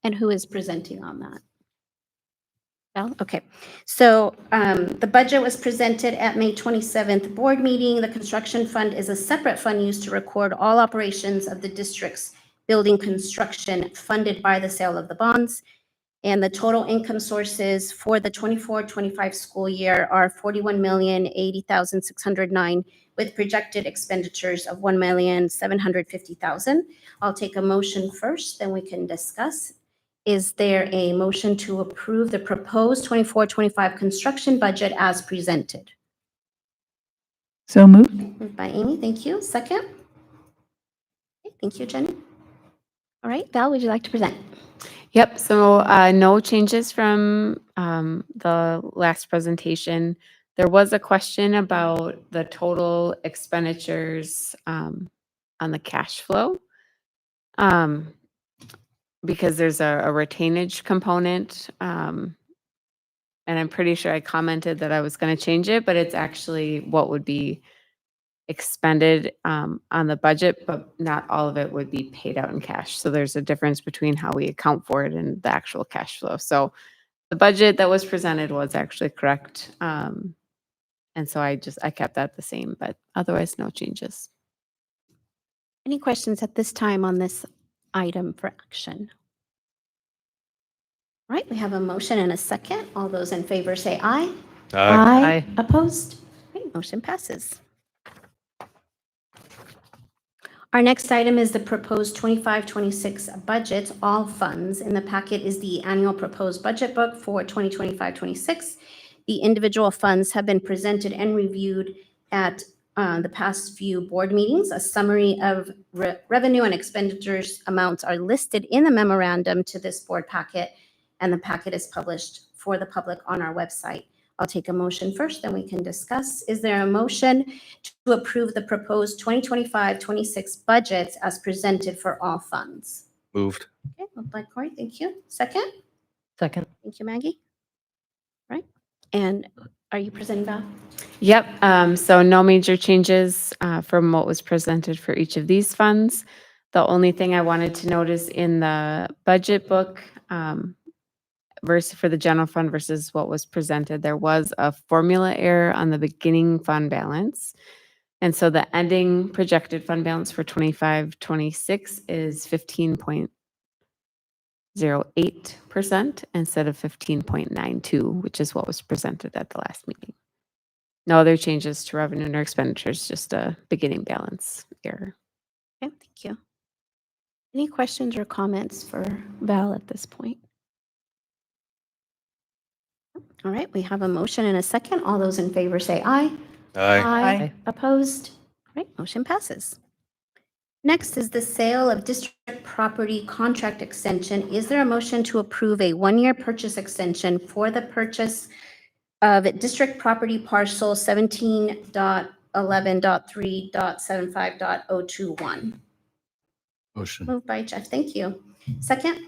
Speaker 1: And who is presenting on that? Val? Okay. So the budget was presented at May 27th board meeting. The construction fund is a separate fund used to record all operations of the district's building construction funded by the sale of the bonds. And the total income sources for the 24-25 school year are $41,080,609 with projected expenditures of $1,750,000. I'll take a motion first, then we can discuss. Is there a motion to approve the proposed 24-25 construction budget as presented?
Speaker 5: So moved.
Speaker 1: Moved by Amy, thank you. Second? Okay, thank you, Jenny. All right, Val, would you like to present?
Speaker 6: Yep, so no changes from the last presentation. There was a question about the total expenditures on the cash flow. Because there's a retainage component. And I'm pretty sure I commented that I was going to change it, but it's actually what would be expended on the budget, but not all of it would be paid out in cash. So there's a difference between how we account for it and the actual cash flow. So the budget that was presented was actually correct. And so I kept that the same, but otherwise no changes.
Speaker 1: Any questions at this time on this item for action? All right, we have a motion and a second. All those in favor say aye.
Speaker 7: Aye.
Speaker 1: Opposed? Okay, motion passes. Our next item is the proposed 25-26 budget, all funds. In the packet is the annual proposed budget book for 2025-26. The individual funds have been presented and reviewed at the past few board meetings. A summary of revenue and expenditures amounts are listed in the memorandum to this board packet, and the packet is published for the public on our website. I'll take a motion first, then we can discuss. Is there a motion to approve the proposed 2025-26 budgets as presented for all funds?
Speaker 8: Moved.
Speaker 1: Okay, moved by Corey, thank you. Second?
Speaker 7: Second.
Speaker 1: Thank you, Maggie. Right, and are you presenting, Val?
Speaker 6: Yep, so no major changes from what was presented for each of these funds. The only thing I wanted to notice in the budget book versus for the general fund versus what was presented, there was a formula error on the beginning fund balance. And so the ending projected fund balance for 25-26 is 15.08% instead of 15.92, which is what was presented at the last meeting. No other changes to revenue nor expenditures, just a beginning balance error.
Speaker 1: Okay, thank you. Any questions or comments for Val at this point? All right, we have a motion and a second. All those in favor say aye.
Speaker 5: Aye.
Speaker 1: Opposed? All right, motion passes. Next is the sale of district property contract extension. Is there a motion to approve a one-year purchase extension for the purchase of district property parcel 17.11.3.75.021?
Speaker 3: Motion.
Speaker 1: Moved by Jeff, thank you. Second?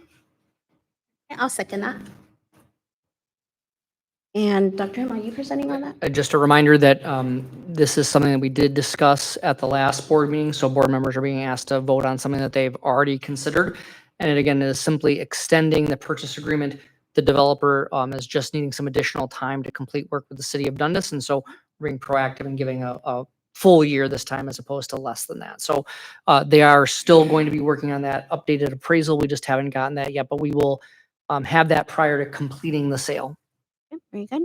Speaker 1: Yeah, I'll second that. And Dr. Him, are you presenting on that?
Speaker 2: Just a reminder that this is something that we did discuss at the last board meeting, so board members are being asked to vote on something that they've already considered. And it again is simply extending the purchase agreement. The developer is just needing some additional time to complete work with the city of Dundas, and so being proactive and giving a full year this time as opposed to less than that. So they are still going to be working on that updated appraisal. We just haven't gotten that yet, but we will have that prior to completing the sale.
Speaker 1: Okay, very good.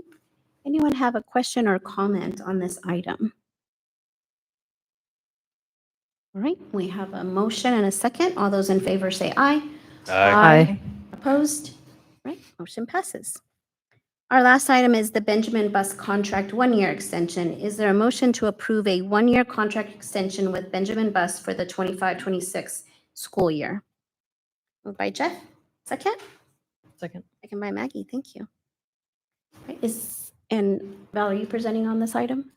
Speaker 1: Anyone have a question or comment on this item? All right, we have a motion and a second. All those in favor say aye.
Speaker 7: Aye.
Speaker 1: Opposed? All right, motion passes. Our last item is the Benjamin Bus contract one-year extension. Is there a motion to approve a one-year contract extension with Benjamin Bus for the 25-26 school year? Moved by Jeff, second.
Speaker 2: Second.
Speaker 1: Second by Maggie, thank you. Right, and Val, are you presenting on this item?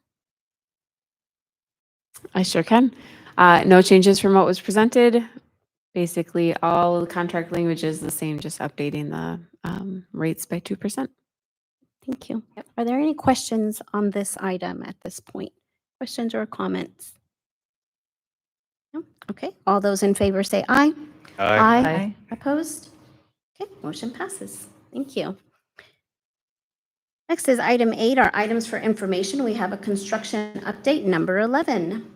Speaker 6: I sure can. No changes from what was presented. Basically, all the contract language is the same, just updating the rates by 2%.
Speaker 1: Thank you. Are there any questions on this item at this point? Questions or comments? No? Okay, all those in favor say aye.
Speaker 7: Aye.
Speaker 1: Opposed? Okay, motion passes. Thank you. Next is item 8, our items for information. We have a construction update number 11.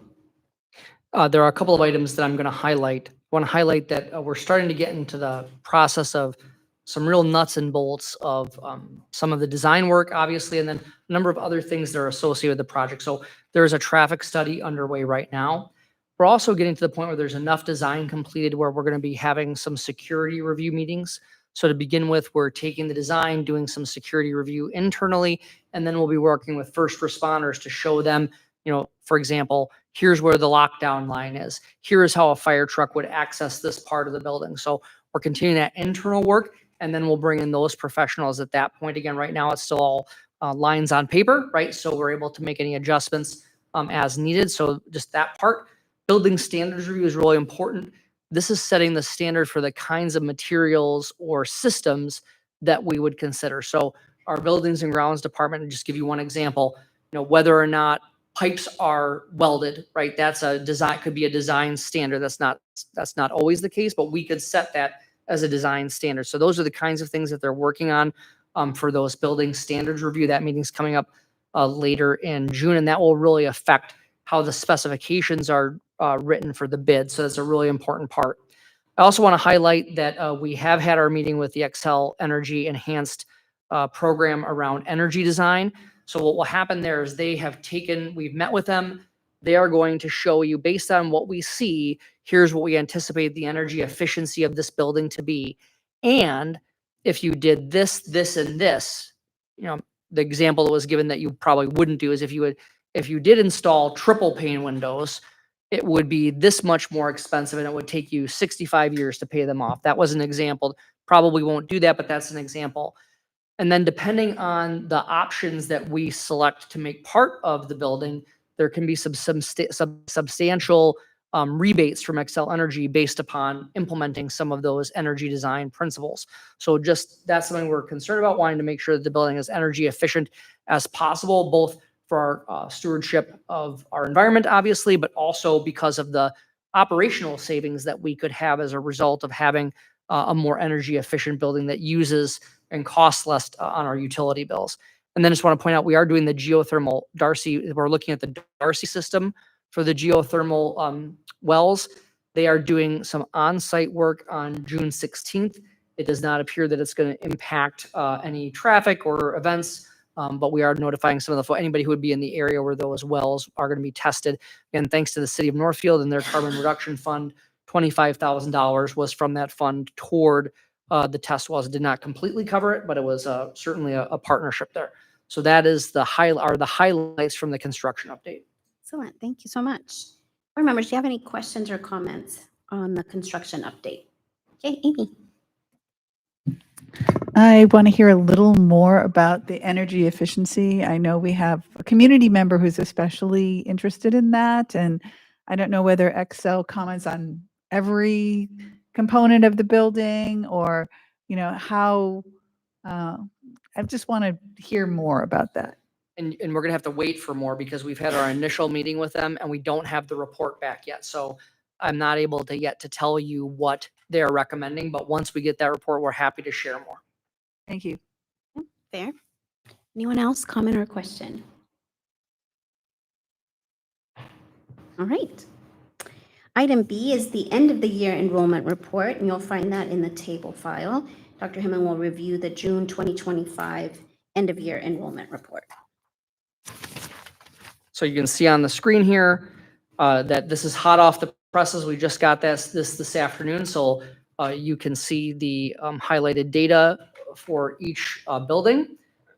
Speaker 2: There are a couple of items that I'm going to highlight. I want to highlight that we're starting to get into the process of some real nuts and bolts of some of the design work, obviously, and then a number of other things that are associated with the project. So there's a traffic study underway right now. We're also getting to the point where there's enough design completed where we're going to be having some security review meetings. So to begin with, we're taking the design, doing some security review internally, and then we'll be working with first responders to show them, for example, here's where the lockdown line is. Here's how a fire truck would access this part of the building. So we're continuing that internal work, and then we'll bring in those professionals at that point. Again, right now it's still all lines on paper, right? So we're able to make any adjustments as needed. So just that part. Building standards review is really important. This is setting the standard for the kinds of materials or systems that we would consider. So our buildings and grounds department, and just give you one example, whether or not pipes are welded, right? That's a design, could be a design standard. That's not always the case, but we could set that as a design standard. So those are the kinds of things that they're working on for those building standards review. That meeting's coming up later in June, and that will really affect how the specifications are written for the bid. So that's a really important part. I also want to highlight that we have had our meeting with the Xcel Energy Enhanced program around energy design. So what will happen there is we've met with them. They are going to show you, based on what we see, here's what we anticipate the energy efficiency of this building to be. And if you did this, this, and this, the example that was given that you probably wouldn't do is if you did install triple pane windows, it would be this much more expensive and it would take you 65 years to pay them off. That was an example. Probably won't do that, but that's an example. And then depending on the options that we select to make part of the building, there can be some substantial rebates from Xcel Energy based upon implementing some of those energy design principles. So just that's something we're concerned about, wanting to make sure that the building is energy efficient as possible, both for our stewardship of our environment, obviously, but also because of the operational savings that we could have as a result of having a more energy efficient building that uses and costs less on our utility bills. And then just want to point out, we are doing the geothermal Darcy. We're looking at the Darcy system for the geothermal wells. They are doing some on-site work on June 16th. It does not appear that it's going to impact any traffic or events, but we are notifying some of anybody who would be in the area where those wells are going to be tested. And thanks to the city of Northfield and their carbon reduction fund, $25,000 was from that fund toward the test wells. It did not completely cover it, but it was certainly a partnership there. So that is the highlights from the construction update.
Speaker 1: Excellent. Thank you so much. Board members, do you have any questions or comments on the construction update? Okay, Amy.
Speaker 5: I want to hear a little more about the energy efficiency. I know we have a community member who's especially interested in that, and I don't know whether Excel comments on every component of the building or, how, I just want to hear more about that.
Speaker 2: And we're gonna have to wait for more because we've had our initial meeting with them and we don't have the report back yet. So I'm not able to yet to tell you what they're recommending, but once we get that report, we're happy to share more.
Speaker 5: Thank you.
Speaker 1: Fair. Anyone else, comment or question? All right. Item B is the end of the year enrollment report, and you'll find that in the table file. Dr. Himman will review the June 2025 end of year enrollment report.
Speaker 2: So you can see on the screen here that this is hot off the presses. We just got this afternoon. So you can see the highlighted data for each building.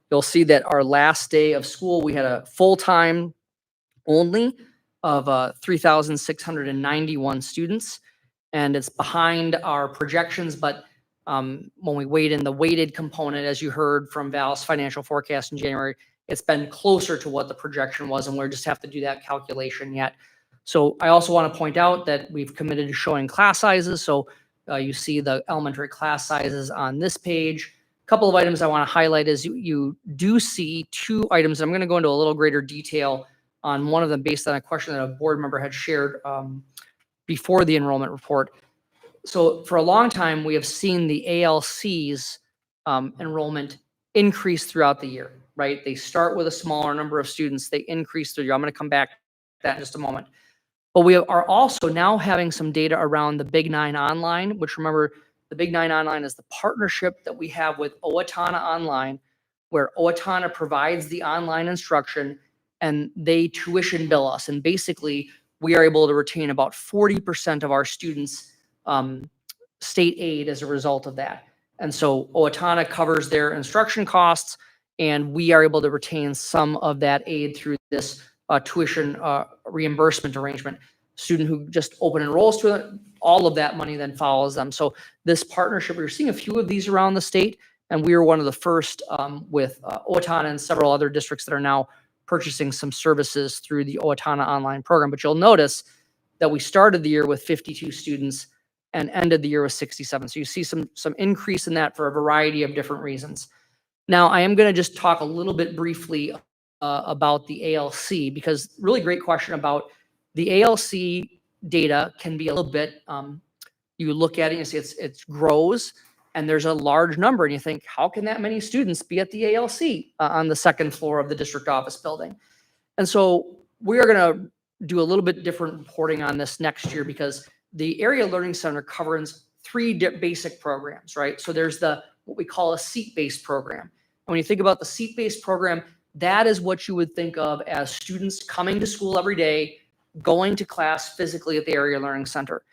Speaker 2: You'll see that our last day of school, we had a full-time only of 3,691 students. And it's behind our projections, but when we weighed in the weighted component, as you heard from Val's financial forecast in January, it's been closer to what the projection was, and we'll just have to do that calculation yet. So I also want to point out that we've committed to showing class sizes. So you see the elementary class sizes on this page. A couple of items I want to highlight is you do see two items. I'm going to go into a little greater detail on one of them based on a question that a board member had shared before the enrollment report. So for a long time, we have seen the ALC's enrollment increase throughout the year, right? They start with a smaller number of students, they increase through the year. I'm going to come back to that in just a moment. But we are also now having some data around the Big 9 Online, which, remember, the Big 9 Online is the partnership that we have with Owatonna Online, where Owatonna provides the online instruction and they tuition bill us. And basically, we are able to retain about 40% of our students' state aid as a result of that. And so Owatonna covers their instruction costs, and we are able to retain some of that aid through this tuition reimbursement arrangement. Student who just open enrolls to it, all of that money then follows them. So this partnership, we're seeing a few of these around the state, and we were one of the first with Owatonna and several other districts that are now purchasing some services through the Owatonna online program. But you'll notice that we started the year with 52 students and ended the year with 67. So you see some increase in that for a variety of different reasons. Now, I am going to just talk a little bit briefly about the ALC, because really great question about the ALC data can be a little bit, you look at it and you see it grows and there's a large number and you think, how can that many students be at the ALC on the second floor of the district office building? And so we are going to do a little bit different reporting on this next year, because the Area Learning Center covers three basic programs, right? So there's what we call a seat-based program. And when you think about the seat-based program, that is what you would think of as students coming to school every day, going to class physically at the Area Learning Center.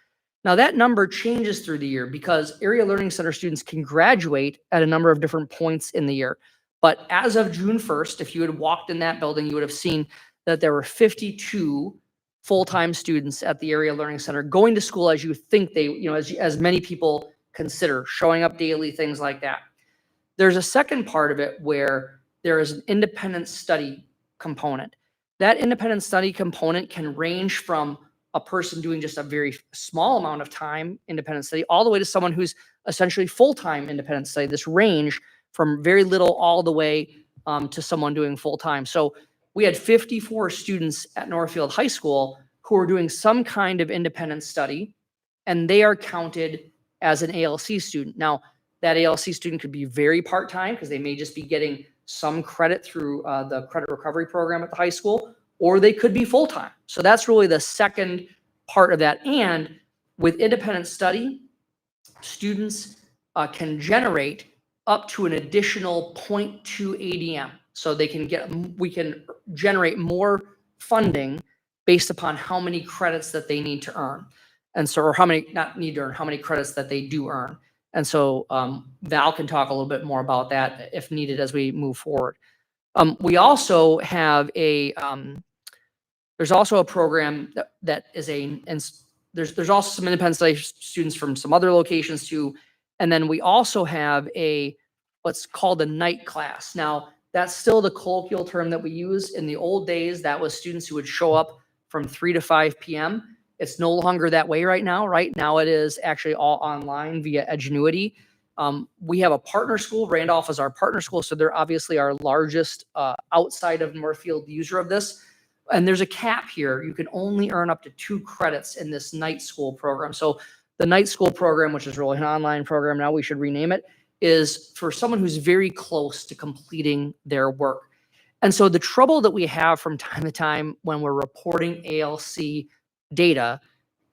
Speaker 2: Now that number changes through the year because Area Learning Center students can graduate at a number of different points in the year. But as of June 1st, if you had walked in that building, you would have seen that there were 52 full-time students at the Area Learning Center going to school as you think they, as many people consider, showing up daily, things like that. There's a second part of it where there is an independent study component. That independent study component can range from a person doing just a very small amount of time independent study all the way to someone who's essentially full-time independent study. This range from very little all the way to someone doing full-time. So we had 54 students at Northfield High School who were doing some kind of independent study, and they are counted as an ALC student. Now, that ALC student could be very part-time because they may just be getting some credit through the credit recovery program at the high school, or they could be full-time. So that's really the second part of that. And with independent study, students can generate up to an additional 0.2 ADM. So we can generate more funding based upon how many credits that they need to earn. And so, or how many, not need to earn, how many credits that they do earn. And so Val can talk a little bit more about that if needed as we move forward. We also have there's also a program that is and there's also some independent study students from some other locations too. And then we also have what's called a night class. Now, that's still the colloquial term that we use. In the old days, that was students who would show up from 3 to 5 p.m. It's no longer that way right now. Right now, it is actually all online via Edgenuity. We have a partner school. Randolph is our partner school, so they're obviously our largest outside of Northfield user of this. And there's a cap here. You can only earn up to 2 credits in this night school program. So the night school program, which is really an online program now, we should rename it, is for someone who's very close to completing their work. And so the trouble that we have from time to time when we're reporting ALC data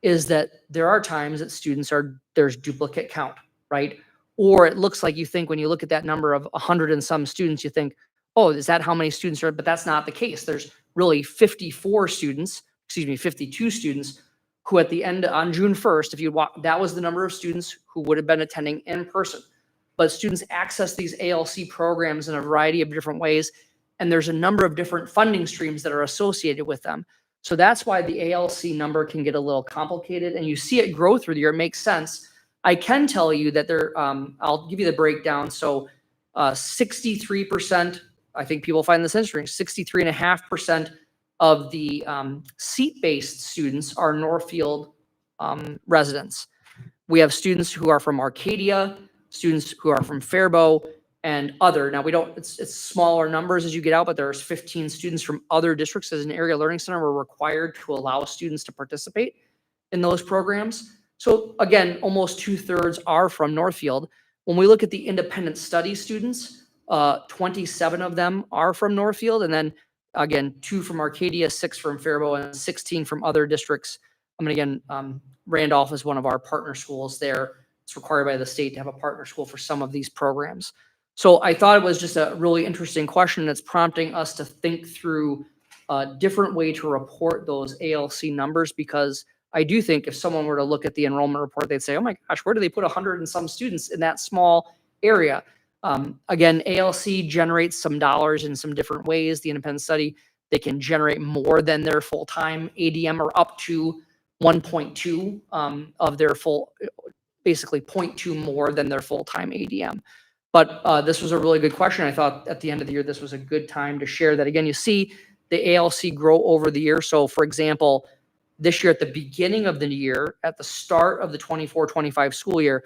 Speaker 2: is that there are times that there's duplicate count, right? Or it looks like you think when you look at that number of 100 and some students, you think, oh, is that how many students are? But that's not the case. There's really 52 students who at the end on June 1st, that was the number of students who would have been attending in person. But students access these ALC programs in a variety of different ways, and there's a number of different funding streams that are associated with them. So that's why the ALC number can get a little complicated, and you see it grow through the year. It makes sense. I can tell you that I'll give you the breakdown. So 63%, I think people find this interesting, 63.5% of the seat-based students are Northfield residents. We have students who are from Arcadia, students who are from Faribault, and other. Now it's smaller numbers as you get out, but there's 15 students from other districts. As an area learning center, we're required to allow students to participate in those programs. So again, almost 2/3 are from Northfield. When we look at the independent study students, 27 of them are from Northfield, and then again, 2 from Arcadia, 6 from Faribault, and 16 from other districts. Randolph is one of our partner schools there. It's required by the state to have a partner school for some of these programs. So I thought it was just a really interesting question that's prompting us to think through a different way to report those ALC numbers, because I do think if someone were to look at the enrollment report, they'd say, oh my gosh, where do they put 100 and some students in that small area? Again, ALC generates some dollars in some different ways. The independent study, they can generate more than their full-time ADM, or up to 1.2 of their basically 0.2 more than their full-time ADM. But this was a really good question. I thought at the end of the year, this was a good time to share that. Again, you see the ALC grow over the year. So for example, this year at the beginning of the year, at the start of the 24-25 school year,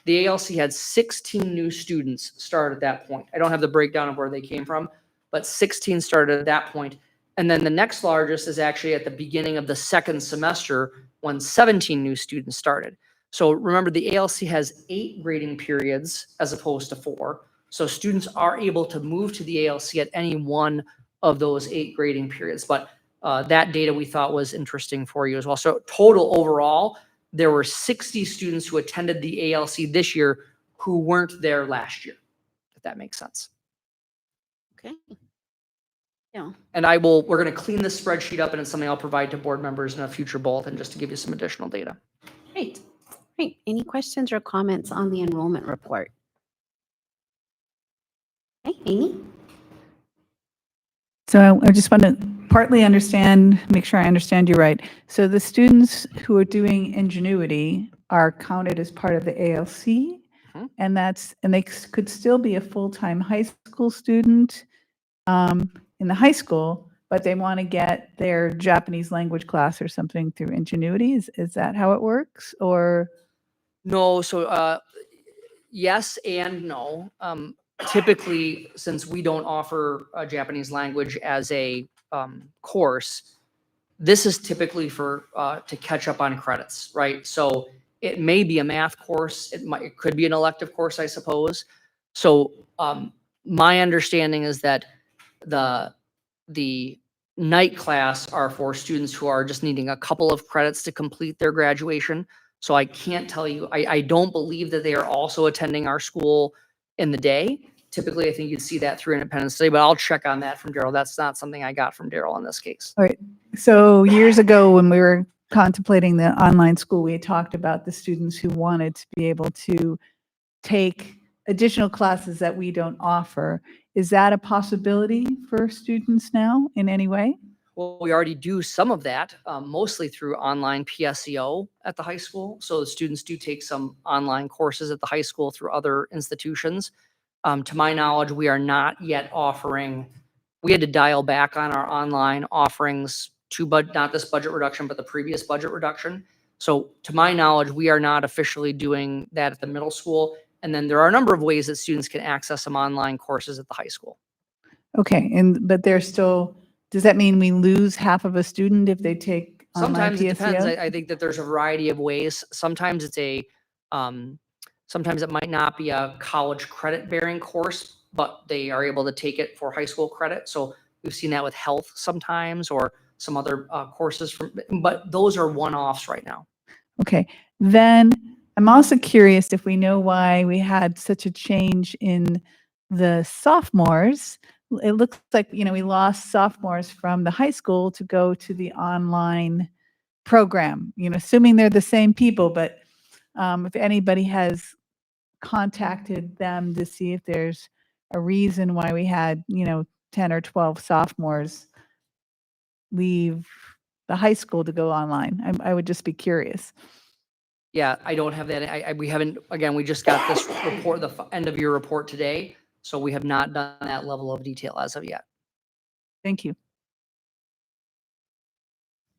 Speaker 2: the ALC had 16 new students start at that point. I don't have the breakdown of where they came from, but 16 started at that point. And then the next largest is actually at the beginning of the second semester when 17 new students started. So remember, the ALC has 8 grading periods as opposed to 4. So students are able to move to the ALC at any one of those 8 grading periods. But that data we thought was interesting for you as well. So total overall, there were 60 students who attended the ALC this year who weren't there last year, if that makes sense.
Speaker 1: Okay. Yeah.
Speaker 2: And we're going to clean this spreadsheet up, and it's something I'll provide to board members in a future bulletin just to give you some additional data.
Speaker 1: Great. Great. Any questions or comments on the enrollment report? Okay, Amy?
Speaker 5: So I just want to partly make sure I understand you right. So the students who are doing Ingenuity are counted as part of the ALC, and they could still be a full-time high school student in the high school, but they want to get their Japanese language class or something through Ingenuity. Is that how it works? Or
Speaker 2: No, so yes and no. typically, since we don't offer Japanese language as a course, this is typically for to catch up on credits, right? So it may be a math course. It could be an elective course, I suppose. So my understanding is that the night class are for students who are just needing a couple of credits to complete their graduation. So I can't tell you, I don't believe that they are also attending our school in the day. Typically, I think you'd see that through Independence Day, but I'll check on that from Daryl. That's not something I got from Daryl in this case.
Speaker 5: All right. So years ago, when we were contemplating the online school, we had talked about the students who wanted to be able to take additional classes that we don't offer. Is that a possibility for students now in any way?
Speaker 2: Well, we already do some of that, mostly through online PSEO at the high school. So the students do take some online courses at the high school through other institutions. To my knowledge, we are not yet offering, we had to dial back on our online offerings not this budget reduction, but the previous budget reduction. So to my knowledge, we are not officially doing that at the middle school. And then there are a number of ways that students can access some online courses at the high school.
Speaker 5: Okay, but they're still, does that mean we lose half of a student if they take online
Speaker 2: Sometimes it depends.
Speaker 5: PSEO?
Speaker 2: I think that there's a variety of ways. Sometimes it's sometimes it might not be a college credit bearing course, but they are able to take it for high school credit. So we've seen that with health sometimes, or some other courses but those are one-offs right now.
Speaker 5: Okay, then I'm also curious if we know why we had such a change in the sophomores. It looks like, we lost sophomores from the high school to go to the online program, assuming they're the same people, but if anybody has contacted them to see if there's a reason why we had, 10 or 12 sophomores leave the high school to go online. I would just be curious.
Speaker 2: Yeah, I don't have that. We haven't, again, we just got this report, the end of year report today. So we have not done that level of detail as of yet.
Speaker 5: Thank you.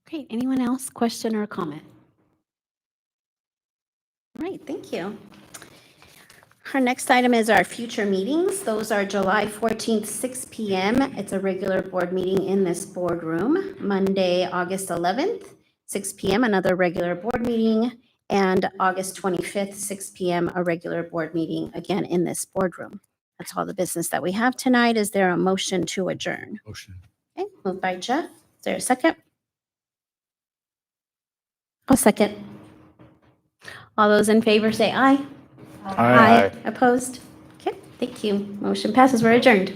Speaker 1: Great. Anyone else? Question or comment? All right, thank you. Our next item is our future meetings. Those are July 14th, 6 p.m. It's a regular board meeting in this boardroom. Monday, August 11th, 6 p.m., another regular board meeting. And August 25th, 6 p.m., a regular board meeting, again, in this boardroom. That's all the business that we have tonight. Is there a motion to adjourn?
Speaker 3: Motion.
Speaker 1: Okay, moved by Jeff. Is there a second? I'll second. All those in favor say aye.
Speaker 3: Aye.
Speaker 1: Opposed? Okay, thank you. Motion passes. We're adjourned.